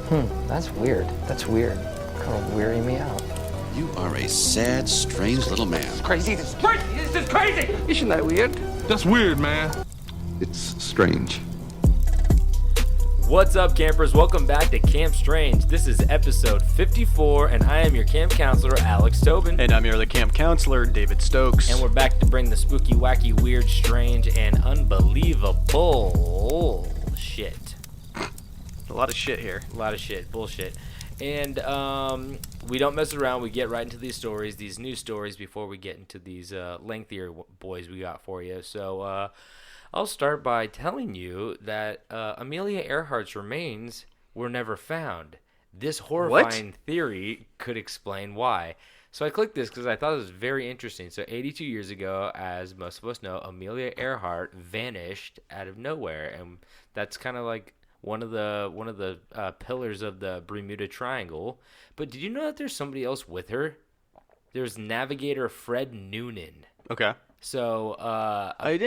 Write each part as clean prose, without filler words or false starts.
That's weird. That's weird. Kind of weirding me out. You are a sad, strange little man. Crazy. This is crazy. This is crazy. Isn't that weird? That's weird, man. It's strange. What's up, campers? Welcome back to Camp Strange. This is episode 54, and I am your camp counselor, Alex Tobin. And I'm your other camp counselor, David Stokes. And we're back to bring the spooky, wacky, weird, strange, and unbelievable shit. A lot of shit here. A lot of shit. Bullshit. And we don't mess around. We get right into these stories, these news stories, before we get into these lengthier boys we got for you. So, I'll start by telling you that Amelia Earhart's remains were never found. This horrifying theory could explain why. So I clicked this because I thought it was very interesting. So 82 years ago, as most of us know, Amelia Earhart vanished out of nowhere, and that's kind of like one of the pillars of the Bermuda Triangle. But did you know that there's somebody else with her? There's navigator Fred Noonan. Okay. So, I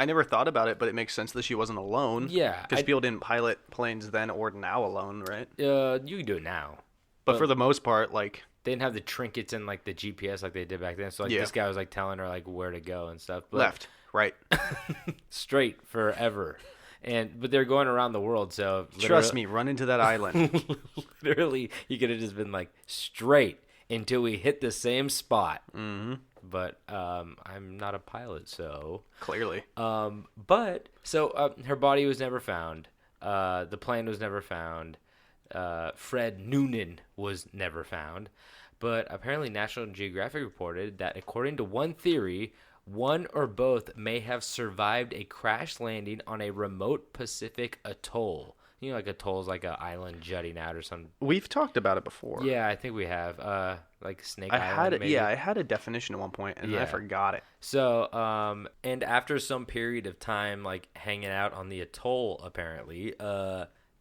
never thought about it, but it makes sense that she wasn't alone. Yeah. Because people didn't pilot planes then or now alone, right? You can do it now. But for the most part, like... They didn't have the trinkets and, like, the GPS like they did back then. So, like, this guy was, like, telling her, like, where to go and stuff. But left, right. Straight forever. But they're going around the world, so... Trust me, run into that island. Literally, you could have just been, like, straight until we hit the same spot. Mm-hmm. But I'm not a pilot, so... Clearly. Her body was never found. The plane was never found. Fred Noonan was never found. But apparently National Geographic reported that according to one theory, one or both may have survived a crash landing on a remote Pacific atoll. You know, like atoll is like an island jutting out or something. We've talked about it before. Yeah, I think we have. Like Snake Island, maybe. Yeah, I had a definition at one point, and I forgot it. So, and after some period of time, like, hanging out on the atoll, apparently,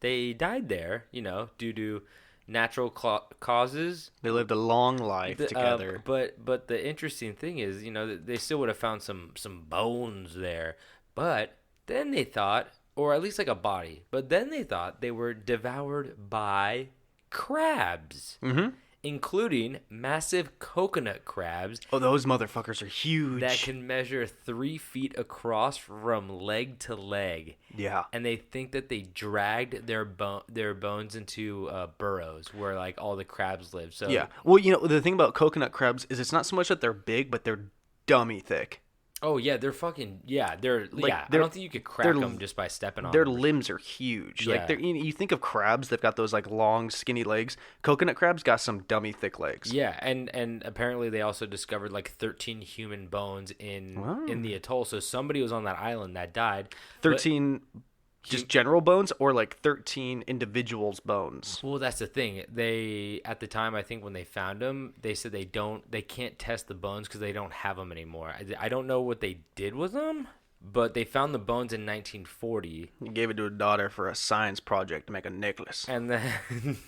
they died there, you know, due to natural causes. They lived a long life together. But the interesting thing is, you know, they still would have found some bones there. But then they thought... Or at least like a body. But then they thought they were devoured by crabs. Mm-hmm. Including massive coconut crabs. Oh, those motherfuckers are huge. That can measure 3 feet across from leg to leg. Yeah. And they think that they dragged their bones into burrows where like all the crabs live. So yeah. Well, you know, the thing about coconut crabs is it's not so much that they're big, but they're dummy thick. Oh, yeah, they're fucking, I don't think you could crack them just by stepping on them. Their them. limbs are huge. Yeah. Like, you think of crabs, they've got those, like, long, skinny legs. Coconut crabs got some dummy thick legs. Yeah, and apparently they also discovered, like, 13 human bones in the atoll. So somebody was on that island that died. 13... Just general bones or like 13 individuals' bones? Well, that's the thing. They, at the time, I think when they found them, they said they can't test the bones because they don't have them anymore. I don't know what they did with them, but they found the bones in 1940. He gave it to a daughter for a science project to make a necklace. And then...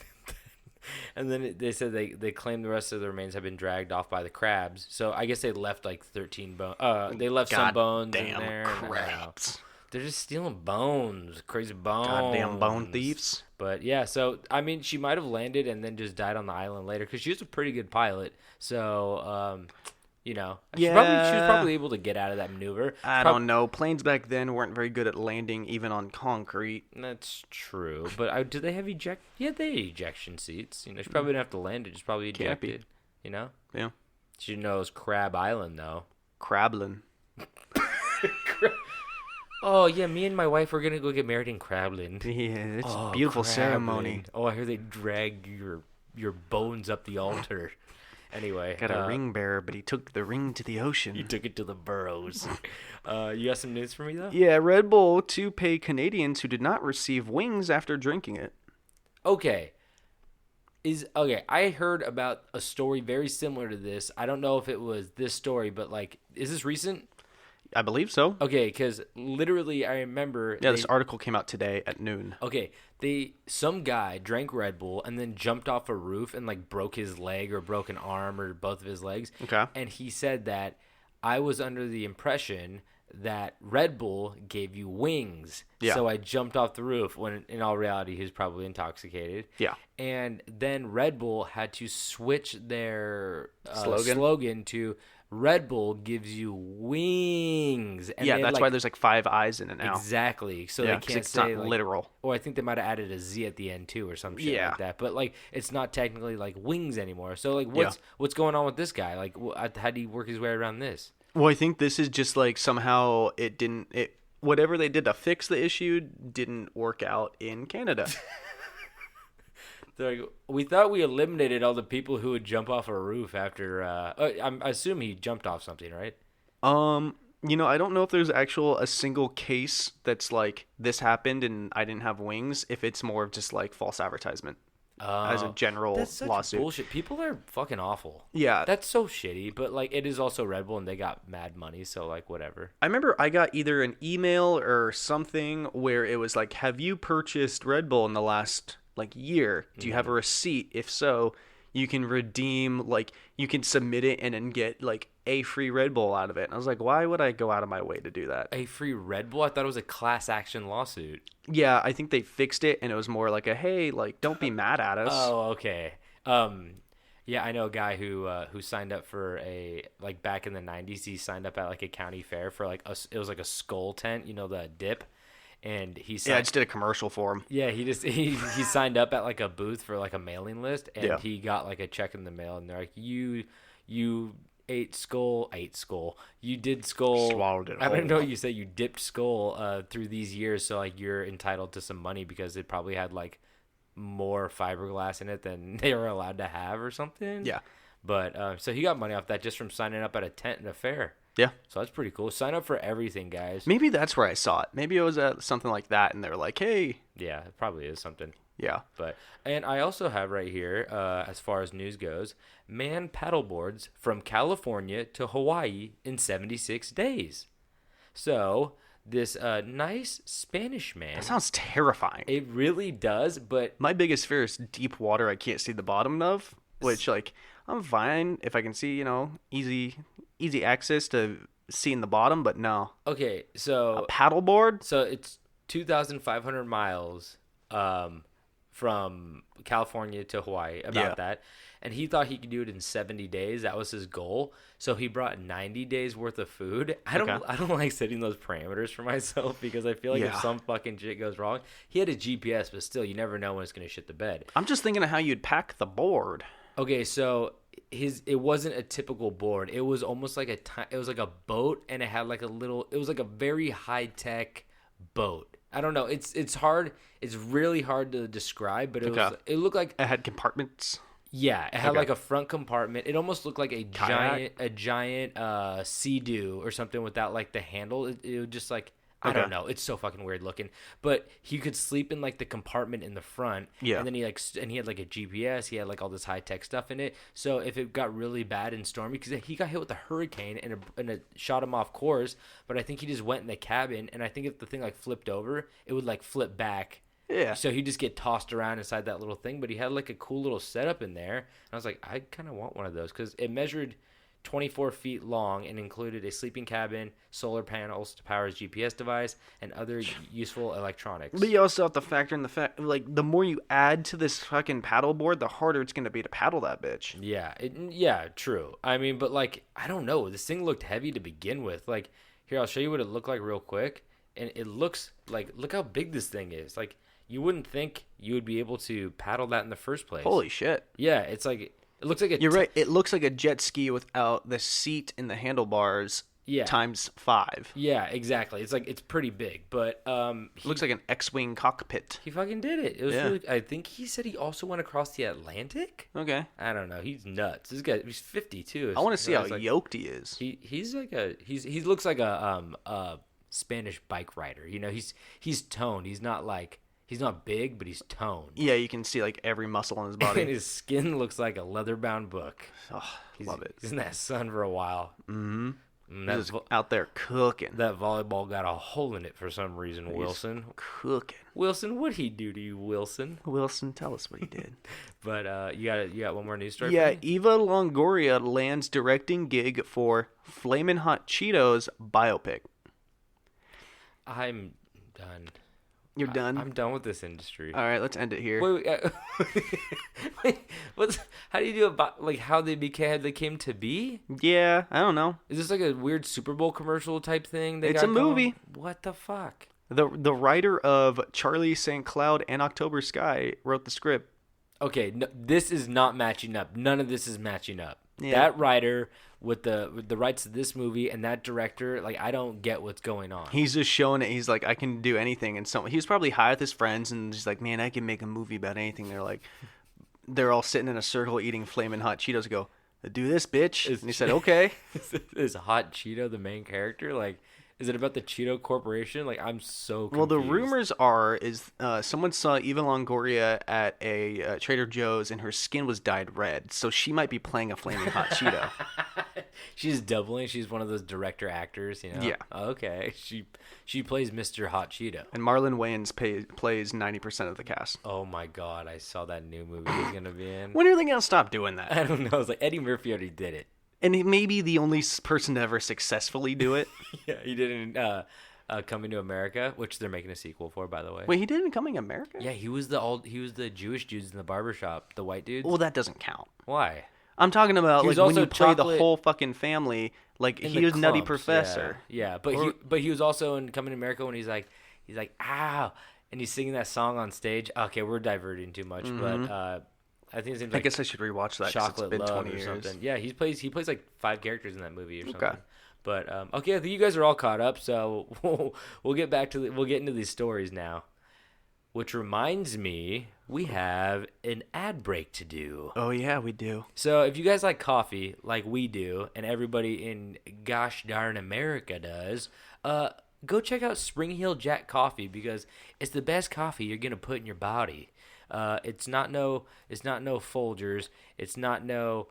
And then they said they claimed the rest of the remains have been dragged off by the crabs. So I guess they left like 13 bones. They left some bones in there. Crabs. They're just stealing bones, crazy bones. Goddamn bone thieves. But yeah, so I mean, she might have landed and then just died on the island later because she was a pretty good pilot. So, you know, she was probably able to get out of that maneuver. I don't know. Planes back then weren't very good at landing, even on concrete. That's true. But do they have Yeah, they had ejection seats. You know, she probably didn't have to land it; just probably ejected. You know. Yeah. She knows Crab Island though. Crablin. Oh, yeah, me and my wife are going to go get married in Crabland. Yeah, it's a beautiful ceremony. Oh, I hear they drag your bones up the altar. Anyway. Got a ring bearer, but he took the ring to the ocean. He took it to the burrows. You got some news for me, though? Yeah, Red Bull to pay Canadians who did not receive wings after drinking it. Okay. I heard about a story very similar to this. I don't know if it was this story, but, like, is this recent? I believe so. Okay, because literally I remember... Yeah, this article came out today at noon. Okay, some guy drank Red Bull and then jumped off a roof and, like, broke his leg or broke an arm or both of his legs. Okay. And he said that I was under the impression that Red Bull gave you wings. Yeah. So I jumped off the roof when in all reality he was probably intoxicated. Yeah. And then Red Bull had to switch their Slogan? slogan to Red Bull gives you wings. And Yeah, they, that's like, why there's like 5 eyes in it now. exactly. So Yeah, they 'cause can't it's say not like, literal. or I think they might have added a Z at the end too, or some shit Yeah. like that. But like, it's not technically like wings anymore. So like, what's going on with this guy? Like, how do you work his way around this? Well, I think this is just like somehow whatever they did to fix the issue didn't work out in Canada. They're like, we thought we eliminated all the people who would jump off a roof after. I assume he jumped off something, right? I don't know if there's a single case that's like this happened and I didn't have wings. If it's more of just like false advertisement as a general That's such lawsuit. bullshit. People are fucking awful. Yeah. That's so shitty. But like, it is also Red Bull, and they got mad money, so like, whatever. I remember I got either an email or something where it was like, "Have you purchased Red Bull in the last like year? Do you have a receipt? If so, you can redeem you can submit it and then get like a free Red Bull out of it." And I was like, "Why would I go out of my way to do that?" A free Red Bull? I thought it was a class action lawsuit. Yeah, I think they fixed it and it was more like a, "Hey, like don't be mad at us." Oh, okay. Yeah, I know a guy who signed up for like back in the 90s. He signed up at like a county fair for like it was like a skull tent, the dip, and he signed, Yeah, I just did a commercial for him. yeah, he signed up at like a booth for like a mailing list, and Yeah. he got like a check in the mail, and they're like, you ate skull, you did skull, Swallowed it I don't whole. know. You said you dipped skull through these years, so like you're entitled to some money because it probably had like more fiberglass in it than they were allowed to have or something. Yeah. But so he got money off that just from signing up at a tent and a fair. Yeah. So that's pretty cool. Sign up for everything, guys. Maybe that's where I saw it. Maybe it was at something like that and they were like, "Hey." Yeah, it probably is something. Yeah. And I also have right here, as far as news goes, man paddleboards from California to Hawaii in 76 days. So this nice Spanish man. That sounds terrifying. It really does, but My biggest fear is deep water I can't see the bottom of, which like I'm fine if I can see, easy access to seeing the bottom, but no. okay, so Paddleboard? So it's 2,500 miles from California to Hawaii, about Yeah. that. And he thought he could do it in 70 days. That was his goal. So he brought 90 days worth of food. I don't like setting those parameters for myself because I feel like if Yeah. some fucking shit goes wrong, he had a GPS, but still, you never know when it's going to shit the bed. I'm just thinking of how you'd pack the board. Okay, so it wasn't a typical board. It was almost like it was like a boat, and it had like it was like a very high tech boat. I don't know. It's hard. It's really hard to describe, but it looked like, It had compartments. yeah, it had Okay. like a front compartment. It almost looked like a Kayak? giant Sea-Doo or something without like the handle. It was just like, I Okay. don't know. It's so fucking weird looking. But he could sleep in like the compartment in the front. Yeah. And then he had like a GPS. He had like all this high tech stuff in it. So if it got really bad and stormy, because he got hit with a hurricane and it shot him off course. But I think he just went in the cabin. And I think if the thing like flipped over, it would like flip back. Yeah. So he just get tossed around inside that little thing. But he had like a cool little setup in there. And I was like, I kind of want one of those because it measured 24 feet long and included a sleeping cabin, solar panels to power his GPS device, and other useful electronics. But you also have to factor in the fact, like, the more you add to this fucking paddleboard, the harder it's going to be to paddle that bitch. Yeah, true. I mean, but like, I don't know. This thing looked heavy to begin with. Like, here, I'll show you what it looked like real quick. And it looks like, look how big this thing is. Like, you wouldn't think you would be able to paddle that in the first place. Holy shit. Yeah, it's like, it looks like a You're right. It looks like a jet ski without the seat and the handlebars Yeah. times 5. Yeah, exactly. It's like, it's pretty big, but It looks like an X-Wing cockpit. he fucking did it. It was Yeah. really. I think he said he also went across the Atlantic. Okay. I don't know. He's nuts. This guy. He's 52. I want to see how like, yoked he is. He's like he looks like a Spanish bike rider. He's toned. He's not big, but he's toned. Yeah, you can see like every muscle in his And body. his skin looks like a leather-bound book. Oh, love it. He's in that sun for a while. Mm-hmm. And He's just out there cooking. that volleyball got a hole in it for some reason. Wilson, Cooking. what'd he do to you, Wilson? Wilson, tell us what he did. But you got one more news story? Yeah, for me? Eva Longoria lands directing gig for Flamin' Hot Cheetos biopic. I'm done. You're done? I'm done with this industry. All right, let's end it here. Wait, how do you do about like how they came to be? Yeah, I don't know. Is this like a weird Super Bowl commercial type thing? It's a movie. What the fuck? The writer of Charlie St. Cloud and October Sky wrote the script. Okay, no, this is not matching up. None of this is matching up. Yeah. That writer with the rights to this movie and that director, like I don't get what's going on. He's just showing it. He's like, I can do anything. And so he was probably high with his friends, and he's like, man, I can make a movie about anything. They're all sitting in a circle eating flaming hot Cheetos. Go, do this, bitch. And he said, okay. Is Hot Cheeto the main character? Like, is it about the Cheeto Corporation? Like, I'm so confused. Well, the rumors is someone saw Eva Longoria at a Trader Joe's, and her skin was dyed red. So she might be playing a flaming hot Cheeto. She's doubling. She's one of those director actors, you know? Yeah. Okay. She plays Mr. Hot Cheeto. And Marlon Wayans plays 90% of the cast. Oh my god, I saw that new movie he's gonna be in. When are they gonna stop doing that? I don't know. It's like Eddie Murphy already did it. And he may be the only person to ever successfully do it. Yeah, he did it in Coming to America, which they're making a sequel for, by the way. Wait, he did it in Coming to America? Yeah, he was the Jewish dudes in the barbershop, the white dudes. Well, that doesn't count. Why? I'm talking about He was like when also you play the chocolate whole fucking family. Like In he the was Nutty Clumps, Professor. Yeah, but he was also in Coming to America when he's like ow, and he's singing that song on stage. Okay, we're diverting too much, but I think his name's I like guess I should rewatch that. 'Cause Chocolate it's been Love 20 or years. something. Yeah, he plays like 5 characters in that movie or something. Okay. But okay, I think you guys are all caught up, so we'll get into these stories now. Which reminds me, we have an ad break to do. Oh yeah, we do. So if you guys like coffee, like we do, and everybody in gosh darn America does, go check out Spring Hill Jack Coffee because it's the best coffee you're gonna put in your body. It's not no Folgers. It's not no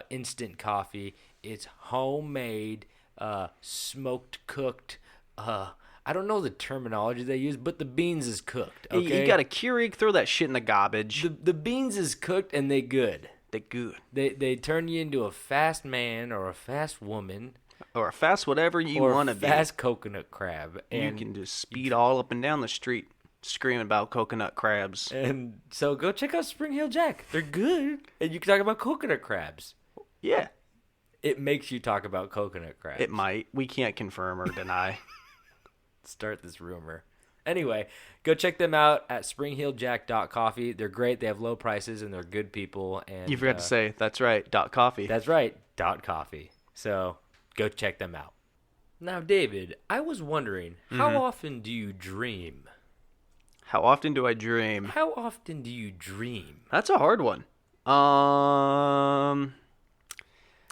instant coffee. It's homemade, smoked, cooked. I don't know the terminology they use, but the beans is cooked. Okay, You got a Keurig, throw that shit in the garbage. the beans is cooked and they good. They're good. They turn you into a fast man or a fast woman Or fast whatever you or want a to be. fast coconut crab. You And can just speed all up and down the street screaming about coconut crabs. and so go check out Spring Hill Jack. They're good, and you can talk about coconut crabs. Yeah, It makes you talk about coconut crabs. it might. We can't confirm or deny. Start this rumor. Anyway, go check them out at springhilljack.coffee. They're great. They have low prices and they're good people. And You forgot to say, that's right, .coffee. that's right, .coffee. So go check them out. Now, David, I was wondering, how often do you dream? How often do I dream? How often do you dream? That's a hard one.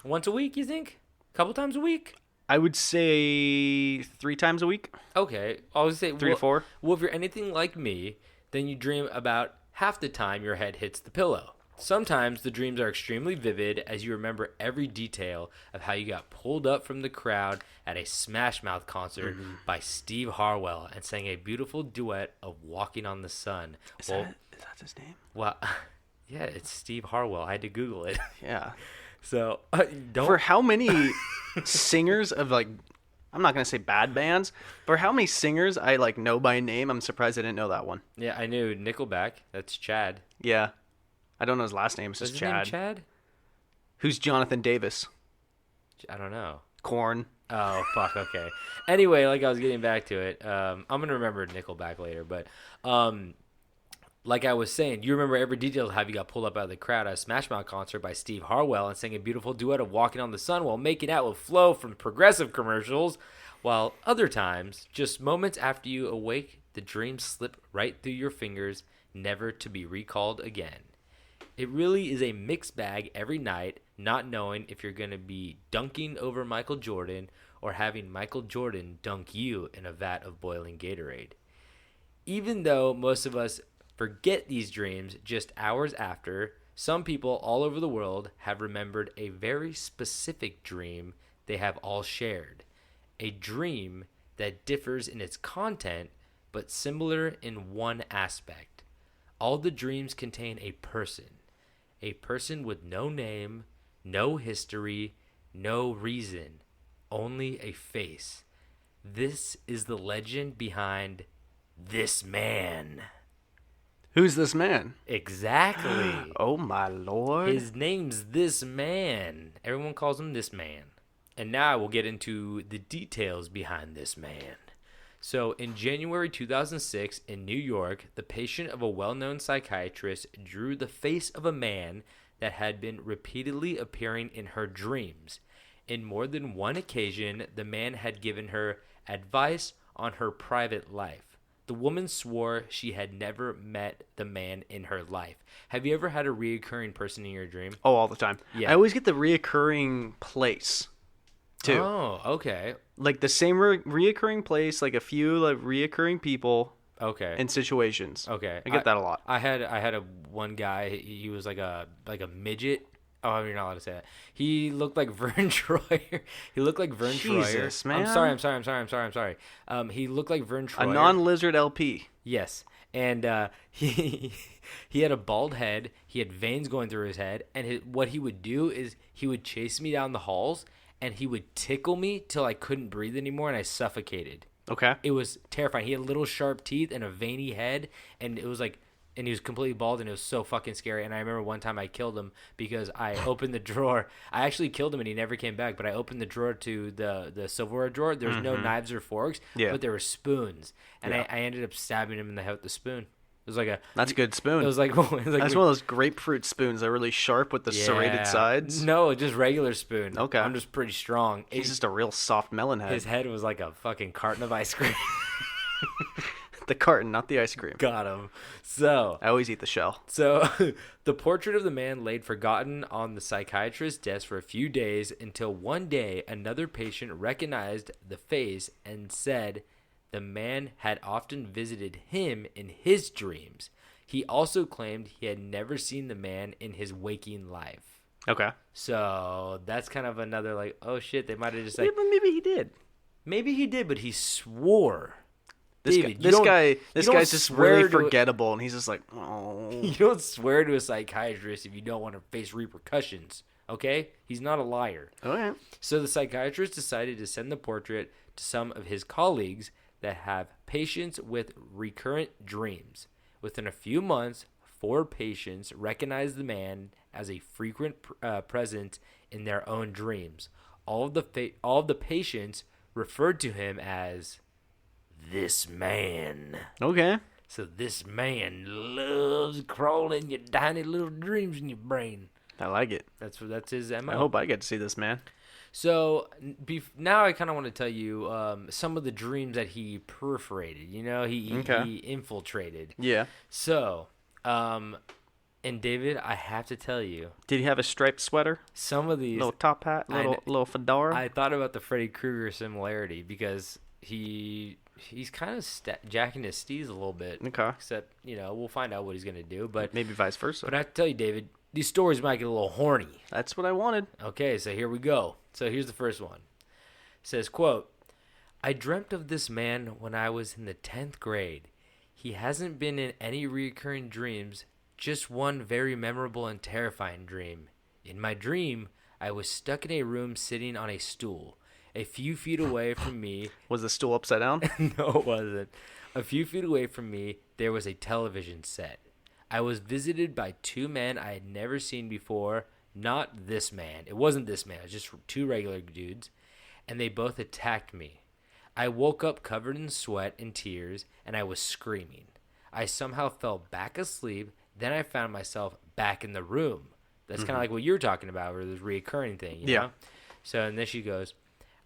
Once a week, you think? A couple times a week? I would say 3 times a week. Okay, I would say 3 to 4. Well, if you're anything like me, then you dream about half the time your head hits the pillow. Sometimes the dreams are extremely vivid as you remember every detail of how you got pulled up from the crowd at a Smash Mouth concert by Steve Harwell and sang a beautiful duet of Walking on the Sun. Is that his name? Well, yeah, it's Steve Harwell. I had to Google it. Yeah. So, don't... For how many singers of like, I'm not gonna say bad bands, for how many singers I like know by name, I'm surprised I didn't know that one. Yeah, I knew Nickelback. That's Chad. Yeah, I don't know his last name. It's Was just his name Chad. Chad? Who's Jonathan Davis? I don't know. Korn. Oh, fuck, okay. Anyway, like I was getting back to it, I'm going to remember Nickelback later, but like I was saying, you remember every detail of how you got pulled up out of the crowd at a Smash Mouth concert by Steve Harwell and sang a beautiful duet of Walking on the Sun while making out with Flo from Progressive commercials, while other times, just moments after you awake, the dreams slip right through your fingers, never to be recalled again. It really is a mixed bag every night, not knowing if you're going to be dunking over Michael Jordan or having Michael Jordan dunk you in a vat of boiling Gatorade. Even though most of us forget these dreams just hours after, some people all over the world have remembered a very specific dream they have all shared. A dream that differs in its content, but similar in one aspect. All the dreams contain a person with no name, no history, no reason, only a face. This is the legend behind this man. Who's this man? Exactly. Oh my lord. His name's This Man. Everyone calls him This Man. And now I will get into the details behind this man. So, in January 2006, in New York, the patient of a well-known psychiatrist drew the face of a man that had been repeatedly appearing in her dreams. In more than one occasion, the man had given her advice on her private life. The woman swore she had never met the man in her life. Have you ever had a reoccurring person in your dream? Oh, all the time. Yeah. I always get the reoccurring place, too. Oh, okay. Like the same reoccurring place, like a few like reoccurring people Okay. and situations. Okay. I get that a lot. I had a one guy, he was like a midget. Oh, you're not allowed to say that. He looked like Vern Troyer. He looked like Vern Jesus, Troyer. man. I'm sorry. He looked like Vern Troyer. A non-lizard LP. Yes. And he had a bald head. He had veins going through his head. And what he would do is he would chase me down the halls, and he would tickle me till I couldn't breathe anymore, and I suffocated. Okay. It was terrifying. He had little sharp teeth and a veiny head, and it was like, and he was completely bald, and it was so fucking scary. And I remember one time I killed him because I opened the drawer. I actually killed him, and he never came back. But I opened the drawer to the silverware drawer. There was no knives or forks, but there were spoons, and I ended up stabbing him in the head with the spoon. It was like a. That's a good spoon. It was like That's one of those grapefruit spoons that are really sharp with the serrated sides. No, just regular spoon. Okay. I'm just pretty strong. He's just a real soft melon head. His head was like a fucking carton of ice cream. The carton, not the ice cream. Got him. So I always eat the shell. So, the portrait of the man laid forgotten on the psychiatrist's desk for a few days until one day another patient recognized the face and said the man had often visited him in his dreams. He also claimed he had never seen the man in his waking life. Okay. So, that's kind of another like, oh shit, they might have just Yeah, like, but maybe he did. maybe he did, but he swore. This David, guy's just really to- forgettable, and he's just like, oh. You don't swear to a psychiatrist if you don't want to face repercussions, okay? He's not a liar. Okay. So the psychiatrist decided to send the portrait to some of his colleagues that have patients with recurrent dreams. Within a few months, 4 patients recognized the man as a frequent presence in their own dreams. All of the patients referred to him as this man. Okay. So this man loves crawling in your tiny little dreams in your brain. I like it. That's his MO. I hope I get to see this man. So now I kind of want to tell you some of the dreams that he perforated. You know, he infiltrated. Yeah. So, and David, I have to tell you, Did he have a striped sweater? some of these. Little top hat? Little fedora? I thought about the Freddy Krueger similarity because he's kind of jacking his steez a little bit. Okay. Except, you know, we'll find out what he's gonna do. But Maybe vice versa. I have to tell you, David, these stories might get a little horny. That's what I wanted. Okay, so here we go. So here's the first one. It says, quote, I dreamt of this man when I was in the 10th grade. He hasn't been in any recurring dreams, just one very memorable and terrifying dream. In my dream, I was stuck in a room sitting on a stool. A few feet away from me... Was the stool upside down? No, it wasn't. A few feet away from me, there was a television set. I was visited by 2 men I had never seen before. Not this man. It wasn't this man. It was just 2 regular dudes. And they both attacked me. I woke up covered in sweat and tears, and I was screaming. I somehow fell back asleep. Then I found myself back in the room. That's kind of like what you were talking about, or this reoccurring thing, you know? So, and then she goes,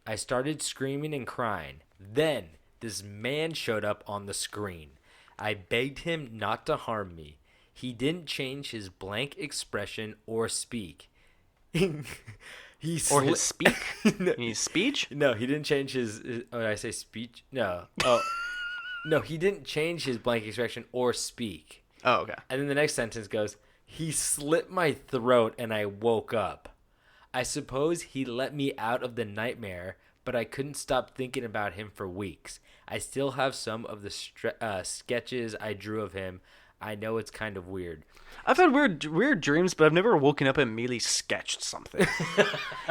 I started screaming and crying. Then this man showed up on the screen. I begged him not to harm me. He didn't change his blank expression or speak. Or his speak? No. His speech? No, he didn't change his oh, did I say speech? No. Oh. No, he didn't change his blank expression or speak. Oh, okay. And then the next sentence goes, he slit my throat and I woke up. I suppose he let me out of the nightmare, but I couldn't stop thinking about him for weeks. I still have some of the sketches I drew of him. I know it's kind of weird. I've had weird dreams, but I've never woken up and immediately sketched something.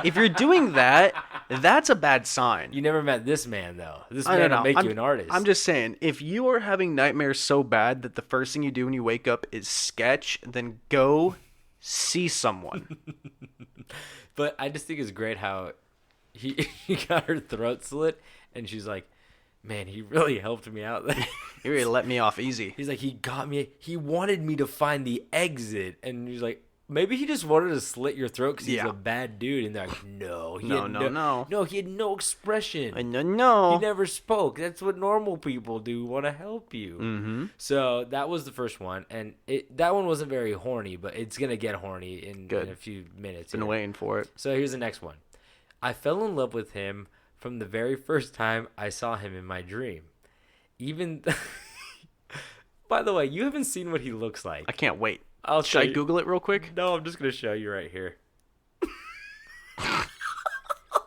If you're doing that, that's a bad sign. You never met this man, though. This I man don't know. will make you an artist. I'm just saying, if you are having nightmares so bad that the first thing you do when you wake up is sketch, then go see someone. But I just think it's great how he got her throat slit, and she's like, man, he really helped me out there. He really let me off easy. He's like, he got me. He wanted me to find the exit. And he's like, maybe he just wanted to slit your throat because he's a bad dude. And they're like, no. No, he had no expression. No. He never spoke. That's what normal people do, want to help you. Mm-hmm. So that was the first one. And that one wasn't very horny, but it's going to get horny in a few minutes. Been waiting for it. So here's the next one. I fell in love with him from the very first time I saw him in my dream. By the way, you haven't seen what he looks like. I can't wait. Should I Google it real quick? No, I'm just going to show you right here.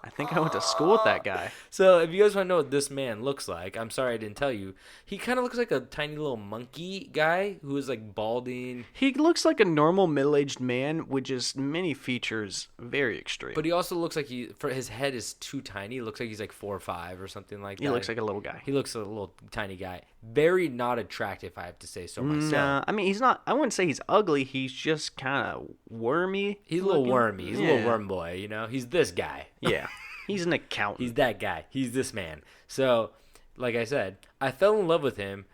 I think I went to school with that guy. So if you guys want to know what this man looks like, I'm sorry I didn't tell you. He kind of looks like a tiny little monkey guy who is like balding. He looks like a normal middle-aged man with just many features, very extreme. But he also looks like his head is too tiny. It looks like he's like 4 or 5 or something like that. He looks like a little guy. He looks a little tiny guy. Very not attractive, I have to say so myself. Nah, I mean, he's not. I wouldn't say he's ugly. He's just kind of wormy. He's a little wormy. He's a little worm boy, you know? He's this guy. Yeah. He's an accountant. He's that guy. He's this man. So, like I said, I fell in love with him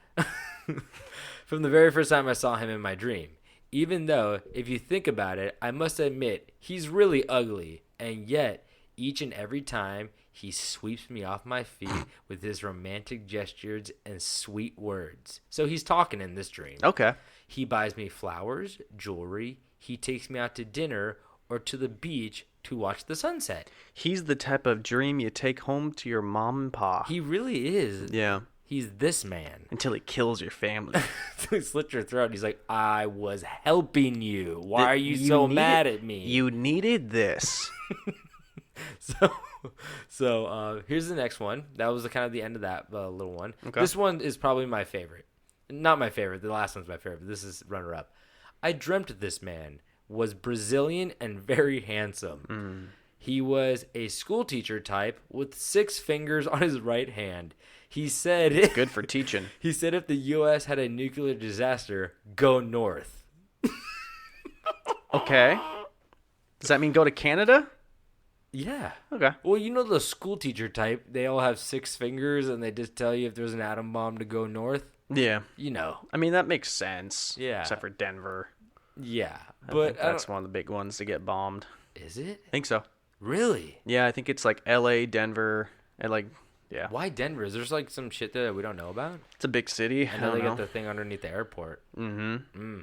from the very first time I saw him in my dream. Even though, if you think about it, I must admit, he's really ugly. And yet, each and every time, he sweeps me off my feet with his romantic gestures and sweet words. So he's talking in this dream. Okay. He buys me flowers, jewelry. He takes me out to dinner or to the beach to watch the sunset. He's the type of dream you take home to your mom and pa. He really is. Yeah. He's this man. Until he kills your family. He slit your throat. He's like, I was helping you. Why are you so mad at me? You needed this. So here's the next one. That was kind of the end of that little one. Okay. This one is probably my favorite. Not my favorite. The last one's my favorite. But this is runner-up. I dreamt this man was Brazilian and very handsome. He was a school teacher type with 6 fingers on his right hand. He said, Good for teaching. He said if the U.S. had a nuclear disaster, go north. Okay. Does that mean go to Canada? Yeah. Okay. Well, you know the school teacher type, they all have 6 fingers and they just tell you if there's an atom bomb to go north. Yeah. You know. I mean, that makes sense. Yeah. Except for Denver. Yeah. I But think that's one of the big ones to get bombed. Is it? I think so. Really? Yeah, I think it's like LA, Denver, and like, yeah. Why Denver? Is there like some shit there that we don't know about? It's a big city. I know they got the thing underneath the airport. Mm-hmm.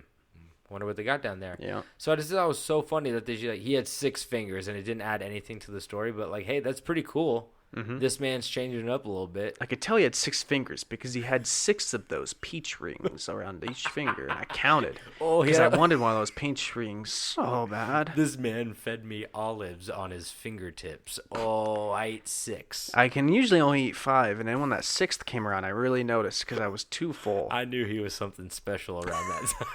Wonder what they got down there. Yeah. So I just thought it was so funny that he had 6 fingers and it didn't add anything to the story. But like, hey, that's pretty cool. Mm-hmm. This man's changing it up a little bit. I could tell he had 6 fingers because he had 6 of those peach rings around each finger, and I counted. Oh, because yeah. I wanted one of those peach rings so bad. This man fed me olives on his fingertips. Oh, I ate 6. I can usually only eat 5, and then when that 6th came around, I really noticed because I was too full. I knew he was something special around that time.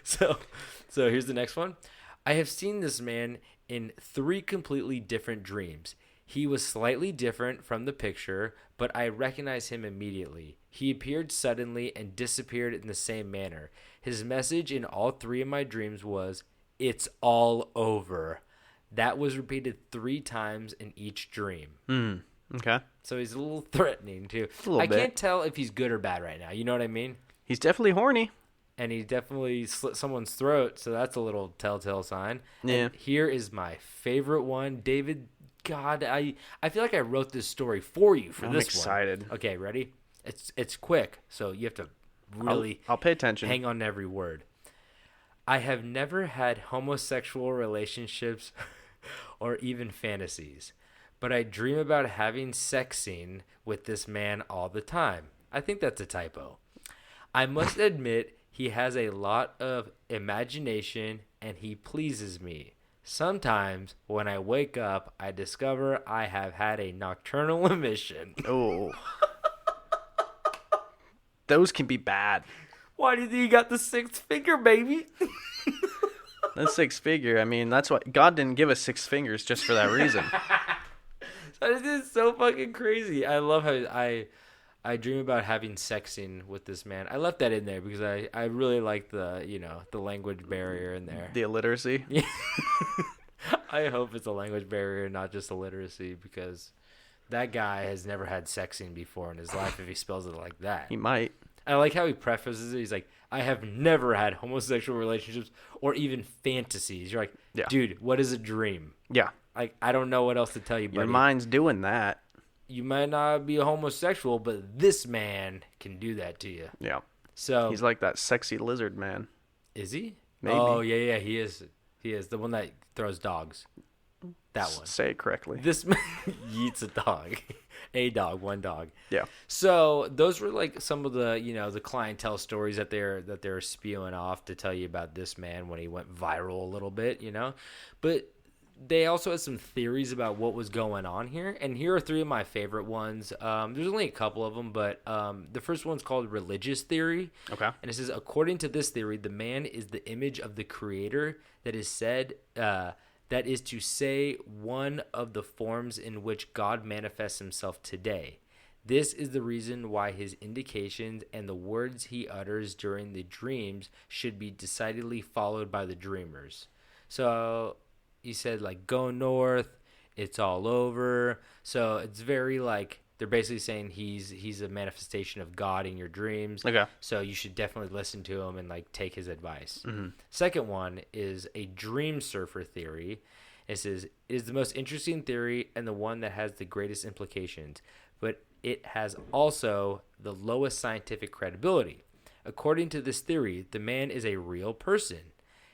So here's the next one. I have seen this man in 3 completely different dreams. He was slightly different from the picture, but I recognized him immediately. He appeared suddenly and disappeared in the same manner. His message in all 3 of my dreams was, "It's all over." That was repeated 3 times in each dream. Okay. So he's a little threatening, too. A little bit. Can't tell if he's good or bad right now. You know what I mean? He's definitely horny. And he definitely slit someone's throat, so that's a little telltale sign. Yeah. And here is my favorite one. David, God, I feel like I wrote this story for you for I'm this excited. one. Okay, ready? It's quick, so you have to really I'll pay attention. hang on to every word. I have never had homosexual relationships or even fantasies, but I dream about having sex scene with this man all the time. I think that's a typo. I must admit he has a lot of imagination and he pleases me. Sometimes when I wake up, I discover I have had a nocturnal emission. Oh. Those can be bad. Why do you think you got the sixth finger, baby? That six figure, I mean, that's what God didn't give us 6 fingers just for that reason. That is so fucking crazy. I love how I dream about having sexing with this man. I left that in there because I really like the the language barrier in there. The illiteracy. Yeah. I hope it's a language barrier, not just illiteracy, because that guy has never had sexing before in his life if he spells it like that. He might. I like how he prefaces it. He's like, I have never had homosexual relationships or even fantasies. You're like, Yeah. dude, what is a dream? Yeah. Like, I don't know what else to tell you, buddy. Your mind's doing that. You might not be a homosexual, but this man can do that to you. Yeah. So He's like that sexy lizard man. is he? Maybe. Oh yeah, he is. He is the one that throws dogs. That one. Say it correctly. This man yeets a dog. A dog, one dog. Yeah. So those were like some of the the clientele stories that they're spewing off to tell you about this man when he went viral a little bit, But they also had some theories about what was going on here, and here are 3 of my favorite ones. There's only a couple of them, but the first one's called religious theory. Okay. And it says, according to this theory, the man is the image of the creator that is said, that is to say, one of the forms in which God manifests himself today. This is the reason why his indications and the words he utters during the dreams should be decidedly followed by the dreamers. So he said, like, go north, it's all over. So it's very like, they're basically saying he's a manifestation of God in your dreams. Okay. So you should definitely listen to him and like take his advice. Mm-hmm. Second one is a dream surfer theory. It says, it is the most interesting theory and the one that has the greatest implications, but it has also the lowest scientific credibility. According to this theory, the man is a real person.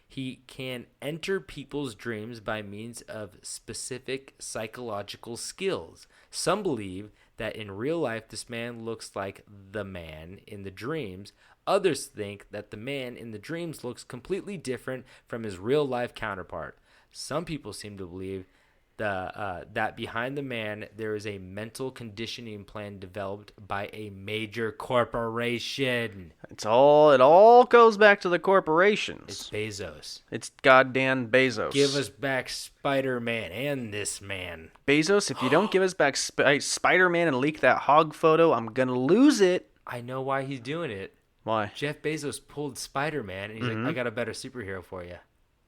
He can enter people's dreams by means of specific psychological skills. Some believe that in real life this man looks like the man in the dreams. Others think that the man in the dreams looks completely different from his real life counterpart. Some people seem to believe that behind the man there is a mental conditioning plan developed by a major corporation. It all goes back to the corporations. It's Bezos. It's goddamn Bezos. Give us back Spider-Man and this man. Bezos, if you don't give us back Spider-Man and leak that hog photo, I'm going to lose it. I know why he's doing it. Why? Jeff Bezos pulled Spider-Man and he's like, I got a better superhero for you.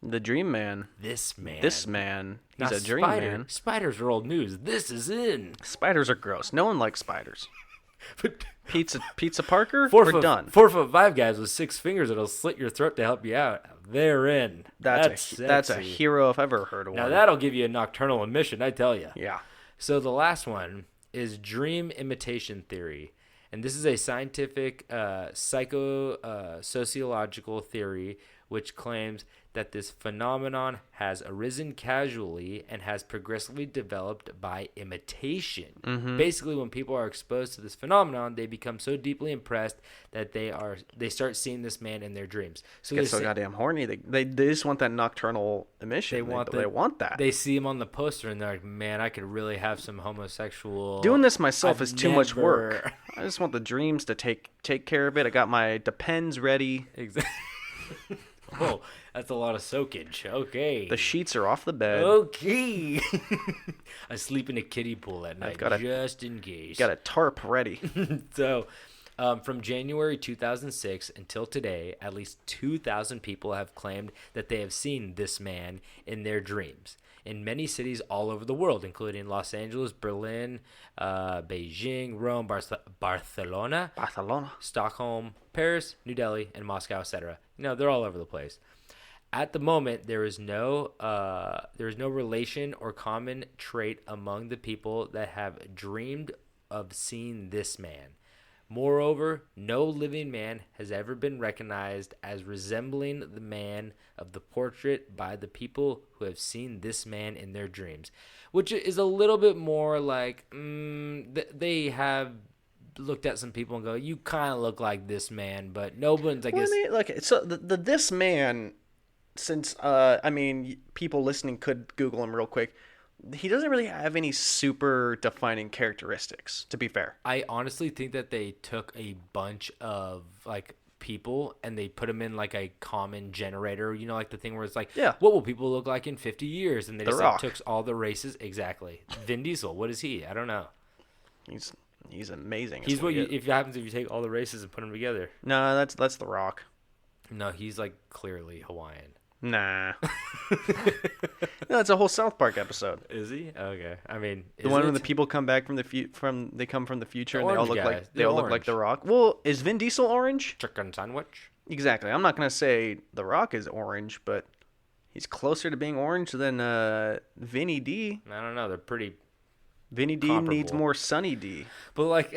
The Dream Man. This man. This man. He's Not a dream spider. man. Spiders are old news. This is in. Spiders are gross. No one likes spiders. But Pizza Parker? 4 We're foot, done. 4'5" guys with 6 fingers that'll slit your throat to help you out. They're in. That's a sexy. hero if I've ever heard of Now one. that'll give you a nocturnal emission, I tell you. Yeah. So the last one is dream imitation theory. And this is a scientific psychosociological theory which claims that this phenomenon has arisen casually and has progressively developed by imitation. Mm-hmm. Basically, when people are exposed to this phenomenon, they become so deeply impressed that they start seeing this man in their dreams. So Get so goddamn horny. They just want that nocturnal emission. They want that. They see him on the poster and they're like, man, I could really have some homosexual. Doing this myself is too much never- work. I just want the dreams to take care of it. I got my Depends ready. Exactly. Oh, that's a lot of soakage. Okay. The sheets are off the bed. Okay. I sleep in a kiddie pool at night just in case. Got a tarp ready. So, from January 2006 until today, at least 2,000 people have claimed that they have seen this man in their dreams in many cities all over the world, including Los Angeles, Berlin, Beijing, Rome, Barcelona, Stockholm, Paris, New Delhi, and Moscow, etc. They're all over the place. At the moment, there is no relation or common trait among the people that have dreamed of seeing this man. Moreover, no living man has ever been recognized as resembling the man of the portrait by the people who have seen this man in their dreams, which is a little bit more like they have looked at some people and go, you kind of look like this man, but no one's, I guess. Well, I mean, look, so the this man, since people listening could Google him real quick. He doesn't really have any super defining characteristics, to be fair. I honestly think that they took a bunch of like people and they put them in like a common generator, you know, like the thing where it's like, Yeah. what will people look like in 50 years? And they The just like, Rock. took all the races. Exactly. Vin Diesel, what is he? I don't know. He's amazing. He's what you, if it happens if you take all the races and put them together. No, that's The Rock. No, he's like clearly Hawaiian. Nah. No, it's a whole South Park episode. Is he? Okay. I mean, The one when the people come back from the they come from the future The and they all orange look guys. like They're look like orange. The Rock. Well, is Vin Diesel orange? chicken sandwich. Exactly. I'm not gonna say The Rock is orange, but he's closer to being orange than Vinny D. I don't know. They're pretty. Vinny D Comparable. needs more Sunny D. But like,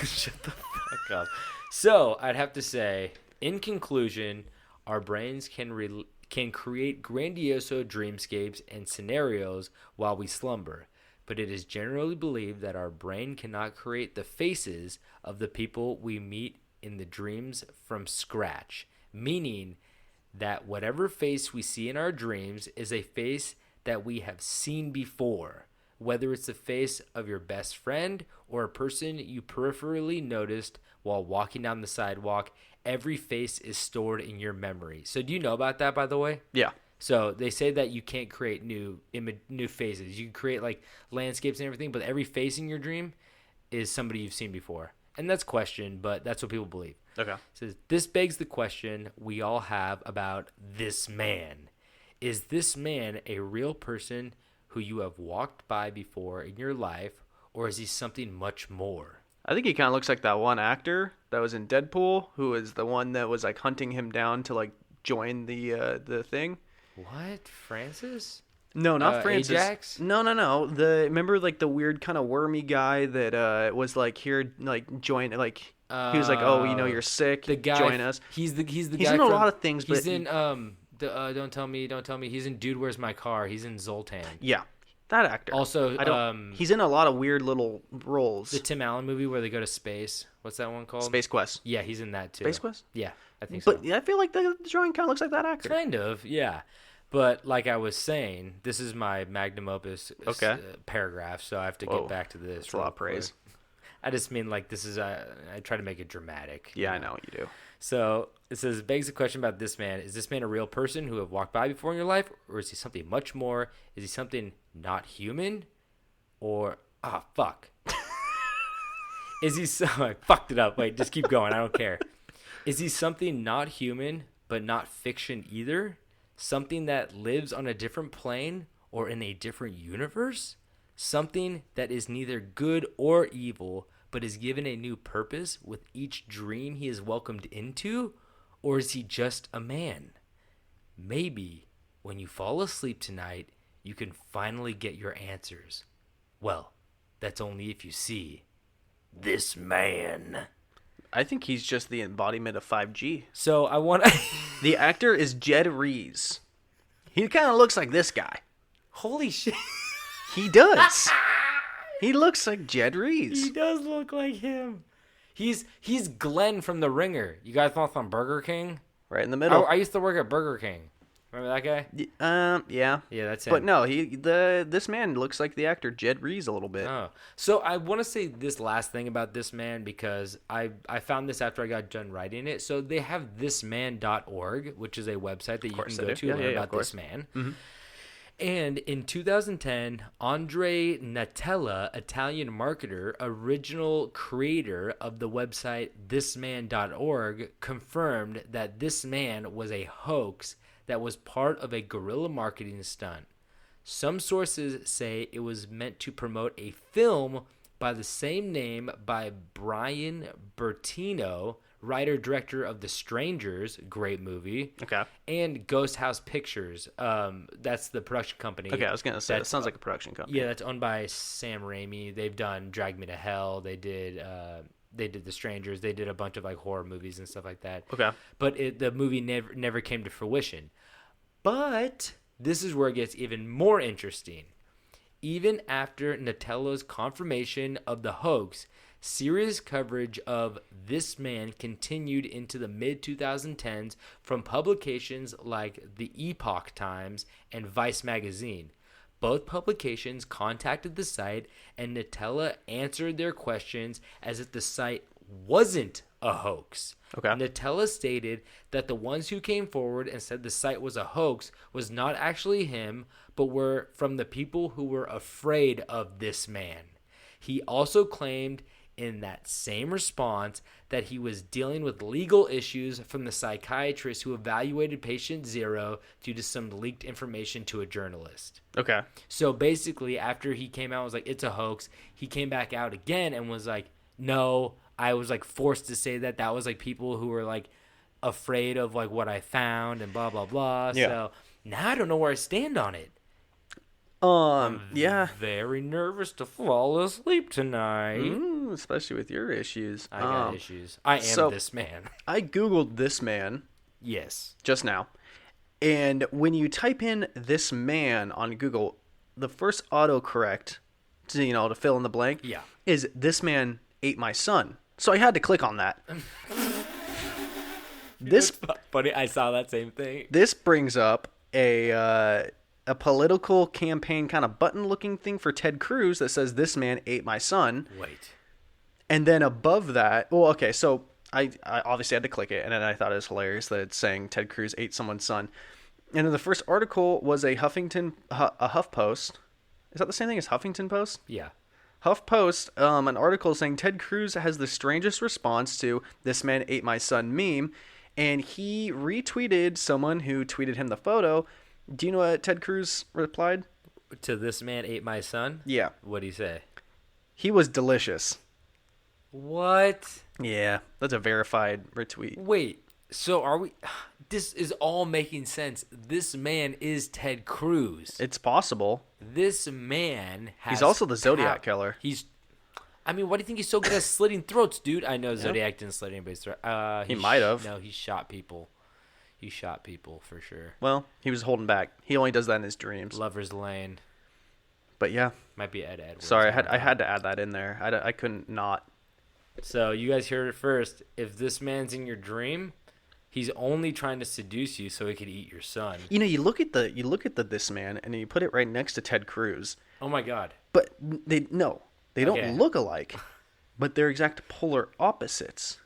shut the fuck up. So I'd have to say, in conclusion, our brains can create grandioso dreamscapes and scenarios while we slumber, but it is generally believed that our brain cannot create the faces of the people we meet in the dreams from scratch, meaning that whatever face we see in our dreams is a face that we have seen before, whether it's the face of your best friend or a person you peripherally noticed while walking down the sidewalk. Every face is stored in your memory. So do you know about that, by the way? Yeah. So they say that you can't create new faces. You can create like landscapes and everything, but every face in your dream is somebody you've seen before. And that's questioned, but that's what people believe. Okay. It says, this begs the question we all have about this man. Is this man a real person who you have walked by before in your life, or is he something much more? I think he kind of looks like that one actor that was in Deadpool, who was the one that was like hunting him down to like join the thing. What? Francis? No, not Francis. Ajax? No. Remember like the weird kind of wormy guy that was like here like join like he was like, oh, you know, you're sick. The guy, join us. He's the He's guy in a from- lot of things, He's but in don't tell me. He's in Dude, Where's My Car? He's in Zoltan. yeah, that actor. Also, I don't. He's in a lot of weird little roles. the Tim Allen movie where they go to space. What's that one called? Space Quest. Yeah, he's in that too. Space Quest. Yeah, I think so. But yeah, I feel like the drawing kind of looks like that actor. Kind of, yeah. But like I was saying, this is my magnum opus paragraph, so I have to Whoa. get back to this. That's a lot of real quick. praise. I just mean like this is I try to make it dramatic. Yeah, I know what you do. So it says, begs the question about this man. Is this man a real person who have walked by before in your life? Or is he something much more? Is he something not human? Or, fuck. Is he so, I fucked it up. Wait, just keep going. I don't care. Is he something not human, but not fiction either? Something that lives on a different plane or in a different universe? Something that is neither good or evil, but is given a new purpose with each dream he is welcomed into? Or is he just a man? Maybe when you fall asleep tonight, you can finally get your answers. Well, that's only if you see this man. I think he's just the embodiment of 5G. So I want The actor is Jed Rees. He kind of looks like this guy. Holy shit. He does. He looks like Jed He Rees. does look like him. He's Glenn from The Ringer. You guys know from Burger King? Right in the middle. I used to work at Burger King. Remember that guy? Yeah. Yeah, that's him. But no, this man looks like the actor Jed Rees a little bit. Oh. So I want to say this last thing about this man because I found this after I got done writing it. So they have thisman.org, which is a website that you can they go do. to Yeah, learn yeah, about of course. this man. Mm-hmm. And in 2010, Andre Natella, Italian marketer, original creator of the website thisman.org, confirmed that this man was a hoax that was part of a guerrilla marketing stunt. Some sources say it was meant to promote a film by the same name by Brian Bertino, writer-director of The Strangers, great movie. Okay. And Ghost House Pictures. That's the production company. Okay, I was gonna say that That's- sounds like a production company. Yeah, that's owned by Sam Raimi. They've done Drag Me to Hell. They did The Strangers. They did a bunch of like horror movies and stuff like that. Okay. But the movie never came to fruition. But this is where it gets even more interesting. Even after Natello's confirmation of the hoax, serious coverage of this man continued into the mid-2010s from publications like the Epoch Times and Vice magazine. Both publications contacted the site, and Natella answered their questions as if the site wasn't a hoax. Okay. Nutella stated that the ones who came forward and said the site was a hoax was not actually him, but were from the people who were afraid of this man. He also claimed in that same response that he was dealing with legal issues from the psychiatrist who evaluated patient 0 due to some leaked information to a journalist. Okay. So basically, after he came out and was like, it's a hoax, he came back out again and was like, no, I was like forced to say that. That was like people who were like afraid of like what I found and blah, blah, blah. Yeah. So now I don't know where I stand on it. Yeah. Very nervous to fall asleep tonight. Especially with your issues. I got issues. I am so- this man. I Googled this man Yes. just now. And when you type in this man on Google, the first autocorrect to fill in the blank Yeah. is this man ate my son. So I had to click on that. This Funny, I saw that same thing. this brings up a political campaign kind of button looking thing for Ted Cruz that says this man ate my son. Wait. And then above that, well, okay, so I obviously had to click it, and then I thought it was hilarious that it's saying Ted Cruz ate someone's son. And then the first article was a HuffPost. Is that the same thing as Huffington Post? Yeah. HuffPost, an article saying Ted Cruz has the strangest response to "this man ate my son" meme, and he retweeted someone who tweeted him the photo. Do you know what Ted Cruz replied? To this man ate my son? Yeah, What'd he say? he was delicious. What? Yeah, that's a verified retweet. Wait. So are we? This is all making sense. This man is Ted Cruz. It's possible. This man has. He's also the Zodiac killer. He's. I mean, why do you think he's so good at slitting throats, dude? I know Zodiac didn't slit anybody's throat. He might have. No, he shot people. He shot people for sure. Well, he was holding back. He only does that in his dreams. Lover's Lane But yeah, might be Ed Edwards. sorry, I had to add that in there. I couldn't not. So you guys heard it first. If this man's in your dream, he's only trying to seduce you so he could eat your son. You look at the this man and you put it right next to Ted Cruz. Oh my God. But they Okay. don't look alike. But they're exact polar opposites.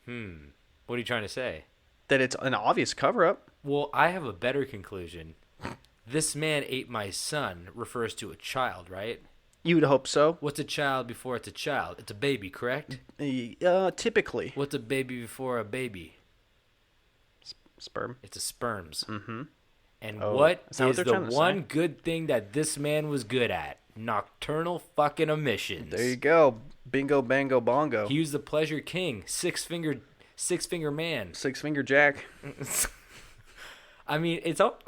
What are you trying to say? That it's an obvious cover up. Well, I have a better conclusion. This man ate my son refers to a child, right? You would hope so. What's a child before it's a child? It's a baby, correct? Typically. What's a baby before a baby? Sperm. It's a sperms. Mm-hmm. And Oh, what is that what is they're the trying to one say? good thing that this man was good at? Nocturnal fucking emissions. There you go. Bingo, bango, bongo. He was the pleasure king, six finger man. Six finger jack. I mean, it's all.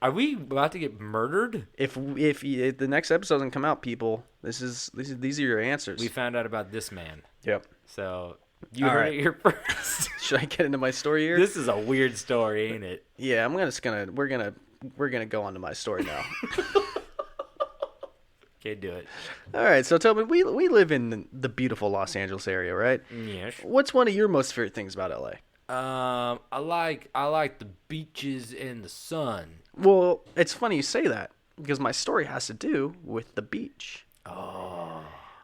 Are we about to get murdered? If the next episode doesn't come out, people, these are your answers. We found out about this man. Yep. So you All heard right. it here first. Should I get into my story here? This is a weird story, ain't it? Yeah, we're gonna go on to my story now. Okay, do it. All right, so Tobin, we live in the beautiful Los Angeles area, right? Yes. What's one of your most favorite things about LA? I like the beaches and the sun. Well, it's funny you say that because my story has to do with the beach. Oh.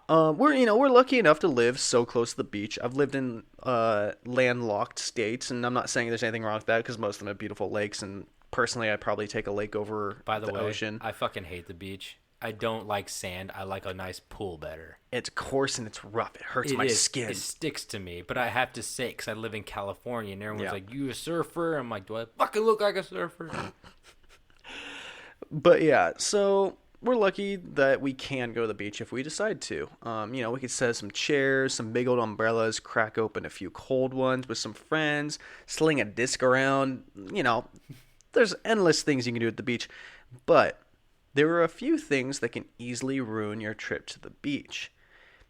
We're lucky enough to live so close to the beach. I've lived in landlocked states, and I'm not saying there's anything wrong with that because most of them have beautiful lakes. And personally, I'd probably take a lake over By the way, ocean. I fucking hate the beach. I don't like sand. I like a nice pool better. It's coarse and it's rough. It hurts my skin. It sticks to me, but I have to say, because I live in California, and everyone's Yeah. like, "You a surfer?" I'm like, "Do I fucking look like a surfer?" But yeah, so we're lucky that we can go to the beach if we decide to. We could set some chairs, some big old umbrellas, crack open a few cold ones with some friends, sling a disc around. There's endless things you can do at the beach. But there are a few things that can easily ruin your trip to the beach.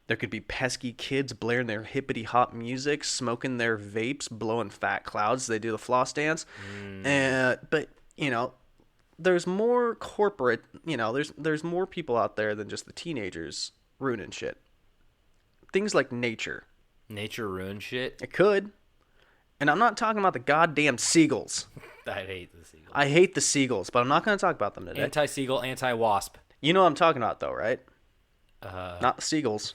There could be pesky kids blaring their hippity hop music, smoking their vapes, blowing fat clouds as they do the floss dance. But there's more corporate. There's more people out there than just the teenagers ruining shit. Things like nature. Nature ruins shit. It could. And I'm not talking about the goddamn seagulls. I hate the seagull. I hate the seagulls, but I'm not going to talk about them today. Anti-seagull, anti-wasp. You know what I'm talking about, though, right? Not the seagulls.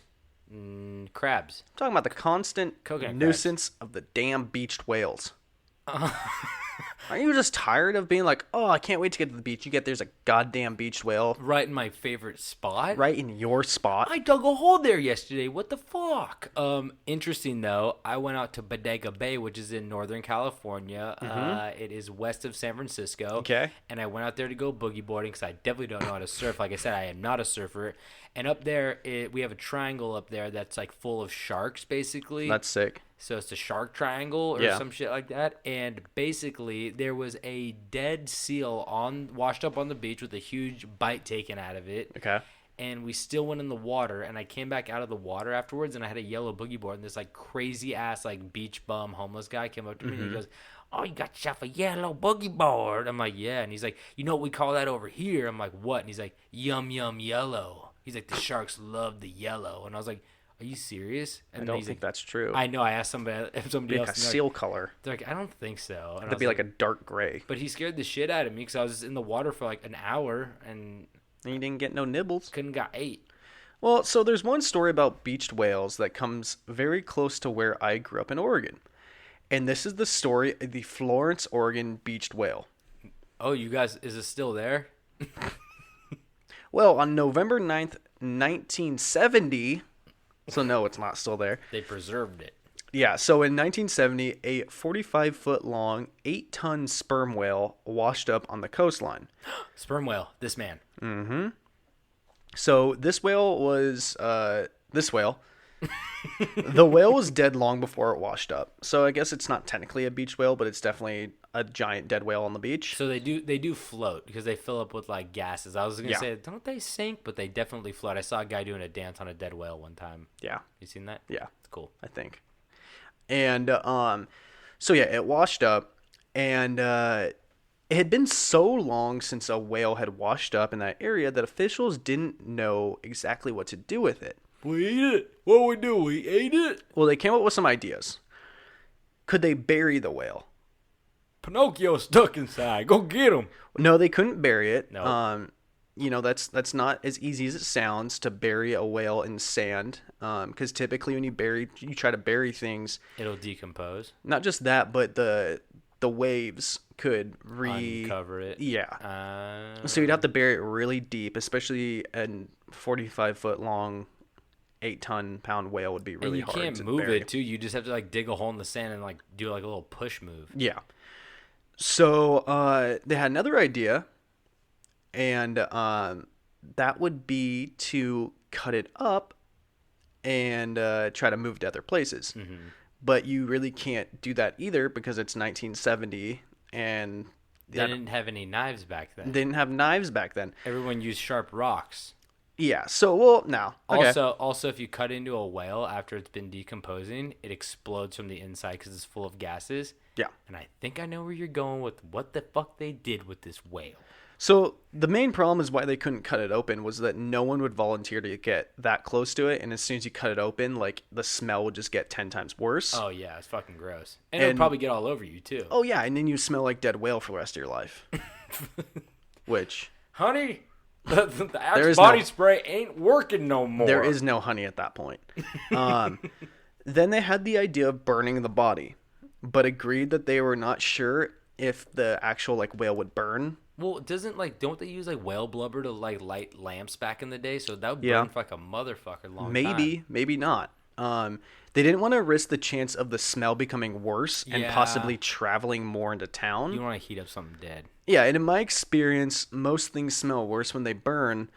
Crabs. I'm talking about the constant Coconut nuisance of the damn beached whales. Aren't you just tired of being like, oh, I can't wait to get to the beach? You get there's a goddamn beached whale Right in my favorite spot. right in your spot. I dug a hole there yesterday. What the fuck? Interesting though. I went out to Bodega Bay, which is in Northern California. It is west of San Francisco. Okay. And I went out there to go boogie boarding because I definitely don't know how to surf. Like I said, I am not a surfer. And up there, we have a triangle up there that's like full of sharks, basically. That's sick. So it's a shark triangle or Yeah. some shit like that. And basically, there was a dead seal washed up on the beach with a huge bite taken out of it. Okay. And we still went in the water. And I came back out of the water afterwards, and I had a yellow boogie board. And this like crazy ass like beach bum homeless guy came up to me and he goes, "Oh, you got yourself a yellow boogie board?" I'm like, "Yeah." And he's like, "You know what we call that over here?" I'm like, "What?" And he's like, "Yum yum yellow." He's like, "The sharks love the yellow." And I was like, "Are you serious?" And I don't he's think like, that's true. I know. I asked somebody Like else. a and they're seal color. they're like, "I don't think so." And I That'd was be like a dark gray. But he scared the shit out of me because I was in the water for like an hour and And you didn't get no nibbles. couldn't got ate. Well, so there's one story about beached whales that comes very close to where I grew up in Oregon. And this is the story of the Florence, Oregon beached whale. Oh, you guys, is it still there? Well, on November 9th, 1970, so no, it's not still there. They preserved it. Yeah, so in 1970, a 45-foot long, 8-ton sperm whale washed up on the coastline. Sperm whale. This man. So this whale was the whale was dead long before it washed up. So I guess it's not technically a beach whale, but it's definitely a giant dead whale on the beach. So they do float because they fill up with like gases. I was gonna Yeah. say, don't they sink? But they definitely float. I saw a guy doing a dance on a dead whale one time. Yeah, You seen that? yeah, It's cool. I think. And so yeah, it washed up, and it had been so long since a whale had washed up in that area that officials didn't know exactly what to do with it. We ate it. What we do? We ate it. Well, they came up with some ideas. Could they bury the whale? Pinocchio's stuck inside. Go get him. No, they couldn't bury it. No. That's not as easy as it sounds to bury a whale in sand. Because typically when you try to bury things, It'll decompose. not just that, but the waves could Uncover it. Yeah. So you'd have to bury it really deep, especially a 45-foot long, 8-ton-pound whale would be And really you hard can't to move bury. it too. You just have to like dig a hole in the sand and like do like a little push move. Yeah. So they had another idea, and that would be to cut it up and try to move to other places. Mm-hmm. But you really can't do that either because it's 1970 and They didn't have any knives back then. they didn't have knives back then. Everyone used sharp rocks. Yeah. So well, now okay. Also, if you cut into a whale after it's been decomposing, it explodes from the inside because it's full of gases. Yeah. And I think I know where you're going with what the fuck they did with this whale. So the main problem is why they couldn't cut it open was that no one would volunteer to get that close to it, and as soon as you cut it open, like the smell would just get 10 times worse. Oh yeah, it's fucking gross, and it'll probably get all over you too. Oh yeah, and then you smell like dead whale for the rest of your life. Which Honey, the Axe is body no- spray ain't working no more. there is no honey at that point. Then they had the idea of burning the body, but agreed that they were not sure if the actual like whale would burn. Well, don't they use like whale blubber to like light lamps back in the day? So that would Yeah. burn for like a motherfucker long time. Maybe not. They didn't want to risk the chance of the smell becoming worse and Yeah. possibly traveling more into town. You want to heat up something dead. Yeah, and in my experience, most things smell worse when they burn,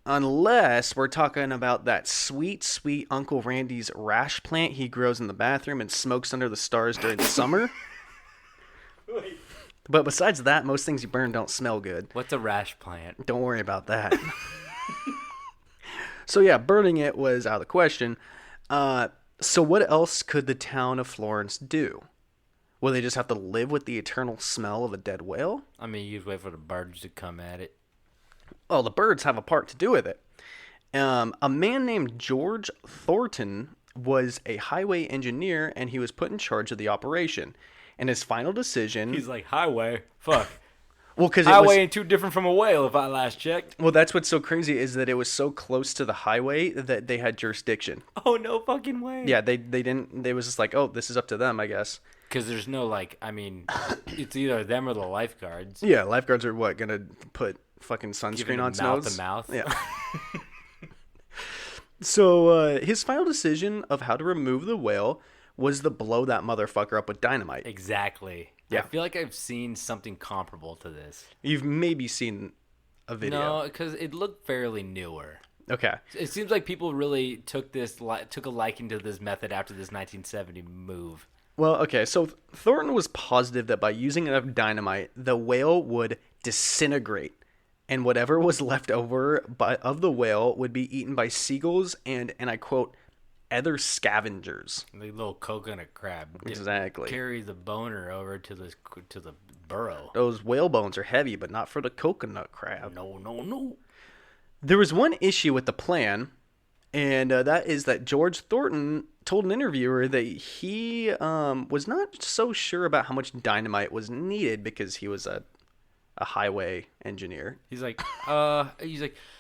unless we're talking about that sweet, sweet Uncle Randy's rash plant he grows in the bathroom and smokes under the stars during the summer. But besides that, most things you burn don't smell good. What's a rash plant? Don't worry about that. So yeah, burning it was out of the question. So what else could the town of Florence do? Will they just have to live with the eternal smell of a dead whale? I mean, you'd wait for the birds to come at it. Well, the birds have a part to do with it. A man named George Thornton was a highway engineer, and he was put in charge of the operation. And his final decision... He's like, highway, fuck. Well, because it Highway was. ain't too different from a whale if I last checked. Well, that's what's so crazy is that it was so close to the highway that they had jurisdiction. Oh, no fucking way. Yeah, they didn't. They was just like, oh, this is up to them, I guess. Because there's no, it's either them or the lifeguards. Yeah, lifeguards are what, gonna put fucking Giving sunscreen on them mouth snows? to mouth. Yeah. So his final decision of how to remove the whale was to blow that motherfucker up with dynamite. Exactly. Yeah. I feel like I've seen something comparable to this. You've maybe seen a video. No, because it looked fairly newer. Okay. It seems like people really took a liking to this method after this 1970 move. Well, okay, so Thornton was positive that by using enough dynamite, the whale would disintegrate, and whatever was left over of the whale would be eaten by seagulls and I quote, other scavengers. The little coconut crab. Exactly. Carry the boner over to the burrow. Those whale bones are heavy, but not for the coconut crab. No. There was one issue with the plan, and that is that George Thornton told an interviewer that he was not so sure about how much dynamite was needed because he was a highway engineer. He's like,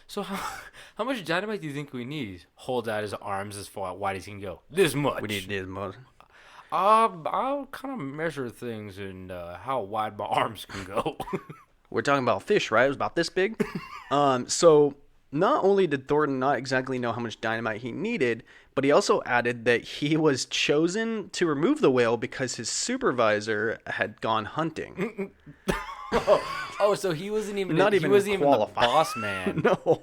so how much dynamite do you think we need? Holds out his arms as far wide as he can go. This much. We need this much. I'll kind of measure things and how wide my arms can go. We're talking about fish, right? It was about this big. So not only did Thornton not exactly know how much dynamite he needed, but he also added that he was chosen to remove the whale because his supervisor had gone hunting. So he wasn't even Not he even wasn't even the qualified. boss man. No.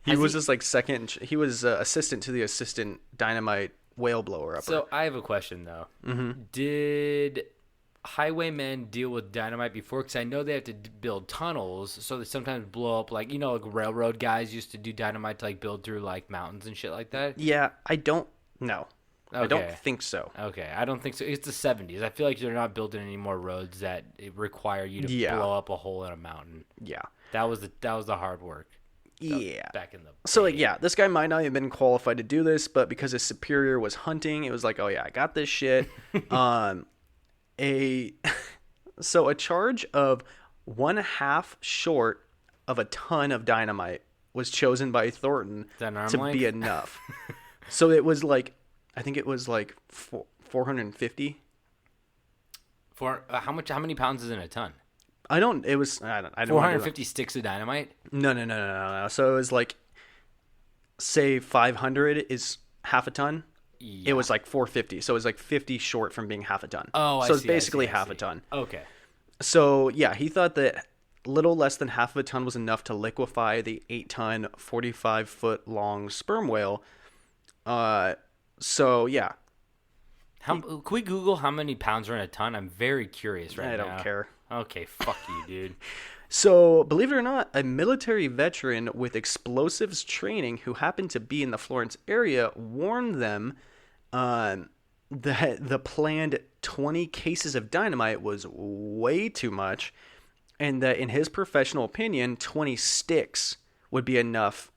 He Has was he- just like second. He was assistant to the assistant dynamite whale blower upper. So I have a question though. Mm-hmm. Did highwaymen deal with dynamite before? Because I know they have to build tunnels, so they sometimes blow up. Like railroad guys used to do dynamite to like build through like mountains and shit like that. Yeah, I don't know. I don't Okay. think so. Okay, I don't think so. It's the 70s. I feel like they're not building any more roads that require you to Yeah. blow up a hole in a mountain. Yeah. That was the hard work. Yeah. Back in the So like, yeah, this guy might not have been qualified to do this, but because his superior was hunting, it was like, oh yeah, I got this shit. A charge of 1/2 short of a ton of dynamite was chosen by Thornton that an arm to length? be enough. So it was like, I think it was like 450. For how many pounds is in a ton? I don't wanna do that. 450 sticks of dynamite? No. So it was like, say 500 is half a ton. Yeah. It was like 450. So it was like 50 short from being half a ton. Oh, I So it's see, basically I half a see. ton. Okay. So yeah, he thought that little less than half of a ton was enough to liquefy the 8-ton, 45-foot long sperm whale. So yeah, Can we Google how many pounds are in a ton? I'm very curious right now. I don't care. Okay, fuck you, dude. So, believe it or not, a military veteran with explosives training who happened to be in the Florence area warned them that the planned 20 cases of dynamite was way too much, and that in his professional opinion, 20 sticks would be enough,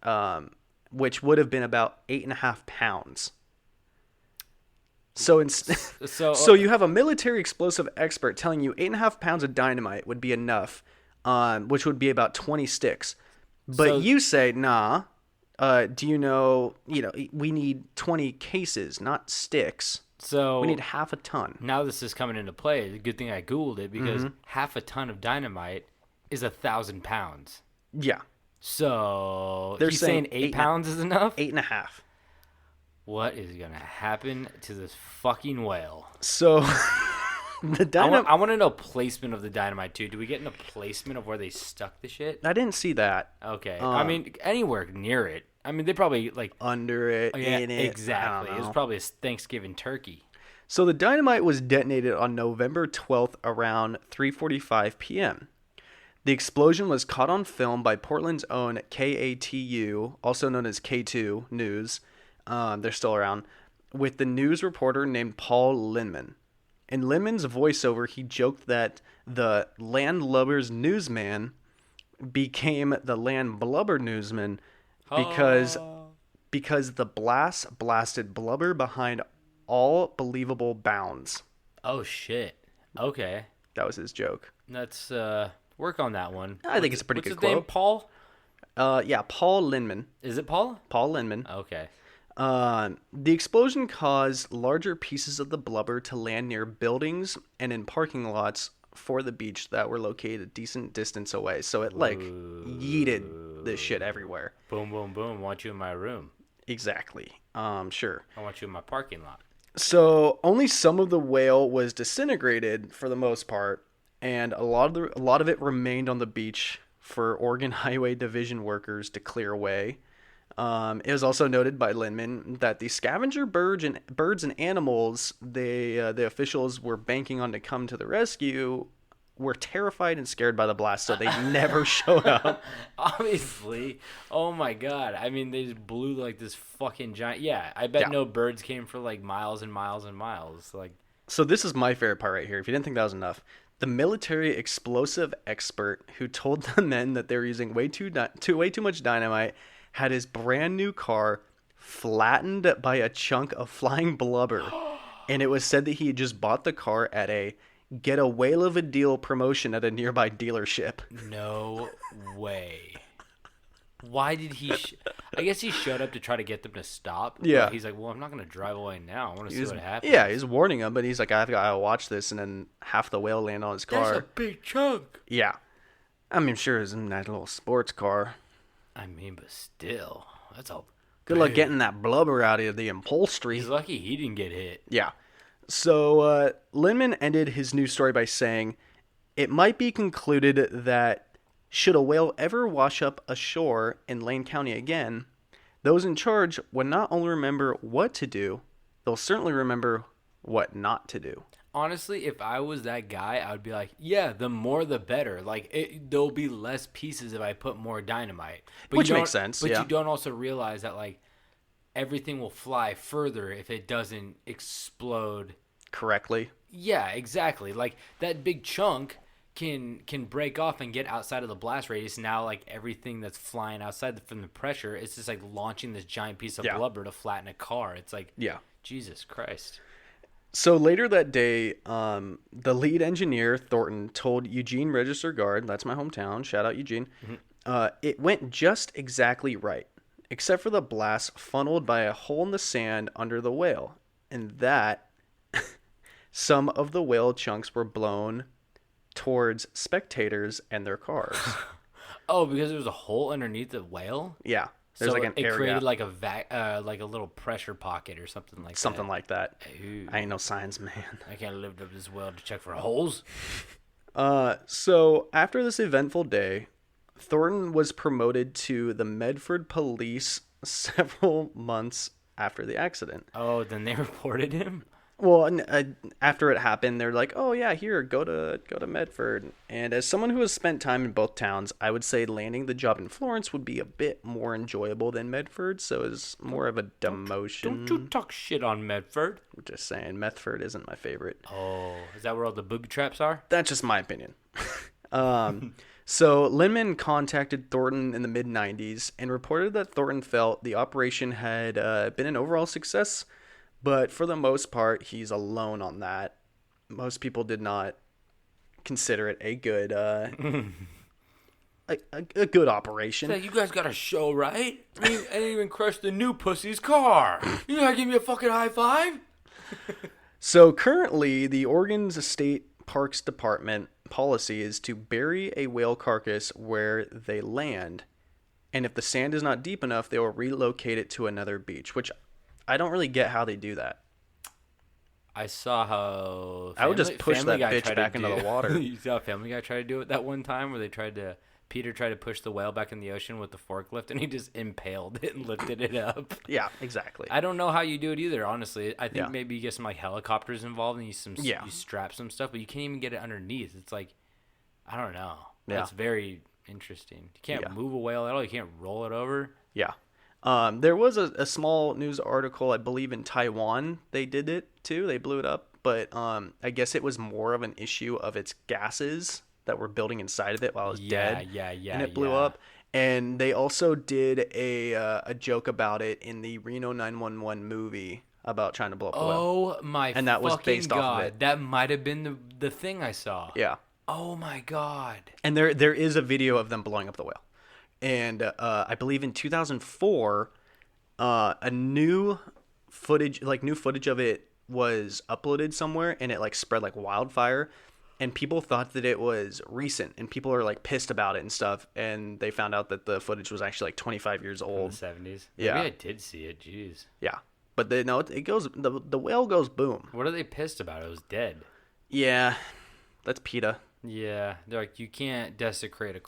which would have been about 8.5 pounds. So, so you have a military explosive expert telling you 8.5 pounds of dynamite would be enough, which would be about 20 sticks. But So- you say, nah, do you know, we need 20 cases, not sticks. So We need half a ton. now this is coming into play. The good thing I Googled it because Mm-hmm. half a ton of dynamite is 1,000 pounds. Yeah, So They're he's saying saying 8 pounds is enough? 8.5. What is gonna happen to this fucking whale? So the dynamite, I want to know placement of the dynamite too. Do we get in a placement of where they stuck the shit? I didn't see that. Okay, I mean anywhere near it. I mean they probably like Under it, yeah, in it. exactly. I don't It was know. probably a Thanksgiving turkey. So the dynamite was detonated on November 12th around 3:45 p.m. The explosion was caught on film by Portland's own KATU, also known as K2 News. They're still around, with the news reporter named Paul Linman. In Linman's voiceover, he joked that the landlubber's newsman became the land blubber newsman because the blast blasted blubber behind all believable bounds. Oh shit. Okay. That was his joke. That's Work on that one. I think it's a pretty What's good his name? quote. Paul? Yeah, Paul Linman. Is it Paul? Paul Linman. Okay. The explosion caused larger pieces of the blubber to land near buildings and in parking lots for the beach that were located a decent distance away. So it yeeted this shit everywhere. Boom, boom, boom. Want you in my room. Exactly. Sure. I want you in my parking lot. So only some of the whale was disintegrated for the most part, and a lot of it remained on the beach for Oregon Highway Division workers to clear away. It was also noted by Linman that the scavenger birds and animals the officials were banking on to come to the rescue were terrified and scared by the blast, so they never showed up. Obviously. Oh my god. I mean, they just blew like this fucking giant. Yeah, I bet no birds came for like miles and miles and miles. Like. So this is my favorite part right here. If you didn't think that was enough, the military explosive expert who told the men that they were using way too much dynamite had his brand new car flattened by a chunk of flying blubber, and it was said that he had just bought the car at a get a whale of a deal promotion at a nearby dealership. No way. Why did he? I guess he showed up to try to get them to stop. Yeah. He's like, well, I'm not going to drive away now. I want to see what happens. Yeah, he's warning them, but he's like, I've got to watch this, and then half the whale land on his car. That's a big chunk. Yeah. I mean, sure, it's in that little sports car. I mean, but still, that's all. Good luck getting that blubber out of the upholstery. He's lucky he didn't get hit. Yeah. So Linman ended his news story by saying, it might be concluded that should a whale ever wash up ashore in Lane County again, those in charge would not only remember what to do, they'll certainly remember what not to do. Honestly, if I was that guy, I would be like, yeah, the more the better. Like, there'll be less pieces if I put more dynamite. But Which makes sense, But yeah. you don't also realize that, like, everything will fly further if it doesn't explode Correctly. Yeah, exactly. Like that big chunk can break off and get outside of the blast radius. Now, like everything that's flying outside from the pressure, it's just like launching this giant piece of blubber to flatten a car. It's like, Jesus Christ. So later that day, the lead engineer, Thornton, told Eugene Register Guard, that's my hometown, shout out Eugene, it went just exactly right, except for the blast funneled by a hole in the sand under the whale, and that some of the whale chunks were blown towards spectators and their cars. Oh, because there was a hole underneath the whale? Yeah. There's so like an it area. created like a little pressure pocket or something like that. Something like that. Ooh. I ain't no science man. I can't live up this well to check for holes. So after this eventful day, Thornton was promoted to the Medford Police several months after the accident. Oh, then they reported him? Well, after it happened, they're like, "Oh yeah, here, go to Medford." And as someone who has spent time in both towns, I would say landing the job in Florence would be a bit more enjoyable than Medford. So it's more of a demotion. Don't you talk shit on Medford? I'm just saying, Medford isn't my favorite. Oh, is that where all the booby traps are? That's just my opinion. So Linman contacted Thornton in the mid-90s and reported that Thornton felt the operation had been an overall success, but for the most part, he's alone on that. Most people did not consider it a good a good operation. Like, you guys got a show, right? I didn't even crush the new pussy's car. You gotta give me a fucking high five? So currently, the Oregon's State Parks Department policy is to bury a whale carcass where they land, and if the sand is not deep enough, they will relocate it to another beach, which I don't really get how they do that. I saw how I would just push Family that Guy bitch back into the water. You saw Family Guy try to do it that one time where Peter tried to push the whale back in the ocean with the forklift, and he just impaled it and lifted it up. Yeah, exactly. I don't know how you do it either, honestly. I think maybe you get some like helicopters involved and you strap some stuff, but you can't even get it underneath. It's like, I don't know. Yeah. That's very interesting. You can't move a whale at all. You can't roll it over. Yeah. There was a small news article, I believe in Taiwan. They did it too. They blew it up, but I guess it was more of an issue of its gases that were building inside of it while it was dead. Yeah. And it blew up. And they also did a joke about it in the Reno 911 movie about trying to blow up the whale. Oh my! And that was based God. off of it. That might have been the thing I saw. Yeah. Oh my god. And there is a video of them blowing up the whale. And I believe in 2004, new footage of it was uploaded somewhere, and it like spread like wildfire. And people thought that it was recent, and people are like pissed about it and stuff. And they found out that the footage was actually like 25 years In old. the 70s. Yeah. Maybe I did see it. Jeez. Yeah, but it goes. The whale goes boom. What are they pissed about? It was dead. Yeah, that's PETA. Yeah. They're like, you can't desecrate a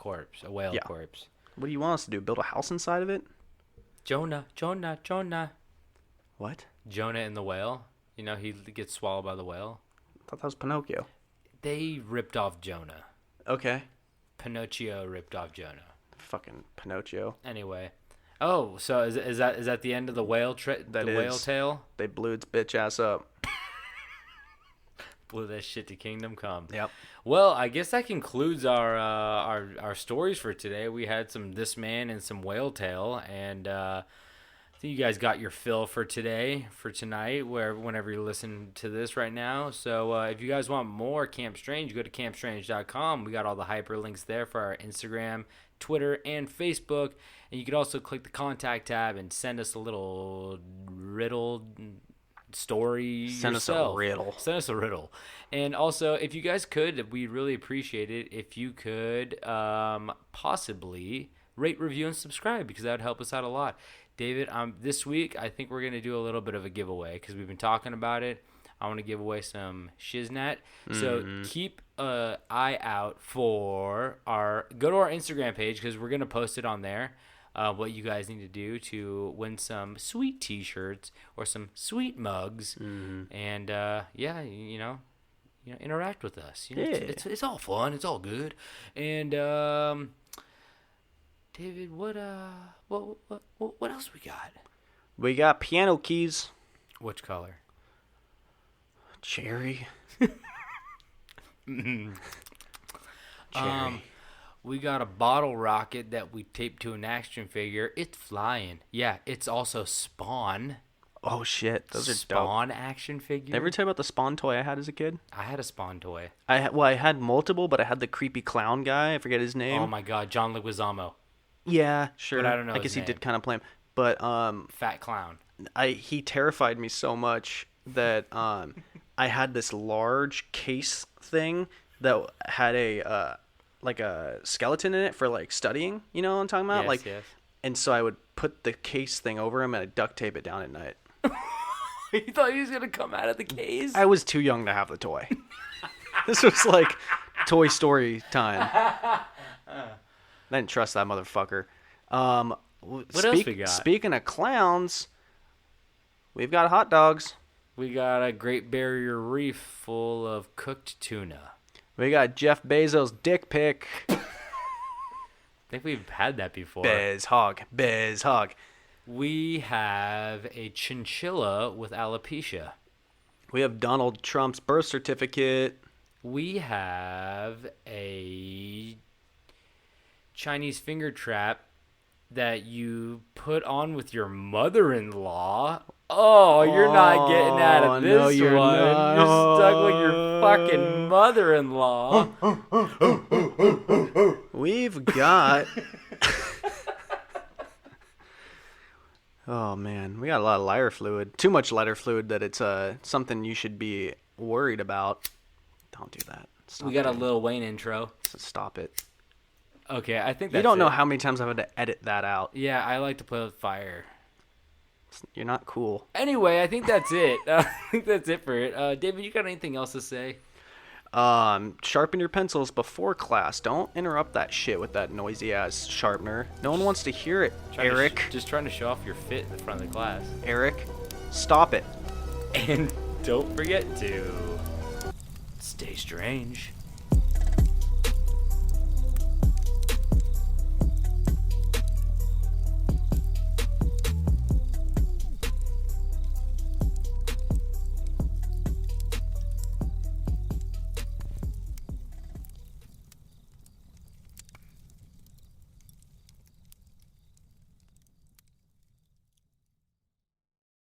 whale Yeah. corpse. What do you want us to do? Build a house inside of it? Jonah. What? Jonah and the whale. You know, he gets swallowed by the whale. I thought that was Pinocchio. They ripped off Jonah. Okay. Pinocchio ripped off Jonah. Fucking Pinocchio. Anyway. Oh, so is that the end of the whale whale tale? They blew its bitch ass up. Blew that shit to kingdom come. Yep. Well, I guess that concludes our stories for today. We had some This Man and some Whale Tale, and I think you guys got your fill for tonight, whenever you listen to this right now. So if you guys want more Camp Strange, go to campstrange.com. We got all the hyperlinks there for our Instagram, Twitter, and Facebook. And you could also click the contact tab and send us a little riddle story Send us yourself. Send us a riddle. And also, if you guys could, we'd really appreciate it if you could possibly rate, review, and subscribe, because that would help us out a lot. David, this week I think we're going to do a little bit of a giveaway because we've been talking about it. I want to give away some shiznat. So keep an eye out for go to our Instagram page, because we're going to post it on there. What you guys need to do to win some sweet T-shirts or some sweet mugs, and interact with us. You know, it's all fun. It's all good. And David, what else we got? We got piano keys. Which color? Cherry. Cherry. We got a bottle rocket that we taped to an action figure. It's flying. Yeah, it's also Spawn. Oh shit, those are Spawn dope. action figure. Did I ever tell you about the Spawn toy I had as a kid? I had a Spawn toy. I had multiple, but I had the creepy clown guy. I forget his name. Oh my god, John Leguizamo. Yeah, sure. But I don't know I guess his he name. did kind of play him, but Fat clown. he terrified me so much that I had this large case thing that had a like a skeleton in it for like studying. You know what I'm talking about? Yes. And so I would put the case thing over him and I'd duct tape it down at night. You thought he was gonna come out of the case? I was too young to have the toy. This was like Toy Story time. I didn't trust that motherfucker. What else we got? Speaking of clowns, we've got hot dogs. We got a Great Barrier Reef full of cooked tuna. We got Jeff Bezos' dick pic. I think we've had that before. Bez hog. We have a chinchilla with alopecia. We have Donald Trump's birth certificate. We have a Chinese finger trap that you put on with your mother-in-law. Oh, you're not getting out of this no, you're one. not. You're stuck with your fucking mother-in-law. We've got... Oh, man. We got a lot of lighter fluid. Too much lighter fluid that it's something you should be worried about. Don't do that. Stop We got a it. Lil Wayne intro. Stop it. Okay, I think that's You don't know it. how many times I've had to edit that out. Yeah, I like to play with fire. You're not cool. Anyway, I think that's it. I think that's it for it. David, you got anything else to say? Sharpen your pencils before class. Don't interrupt that shit with that noisy ass sharpener. No one wants to hear it. Eric. Just trying to show off your fit in the front of the class. Eric, stop it. And don't forget to stay strange.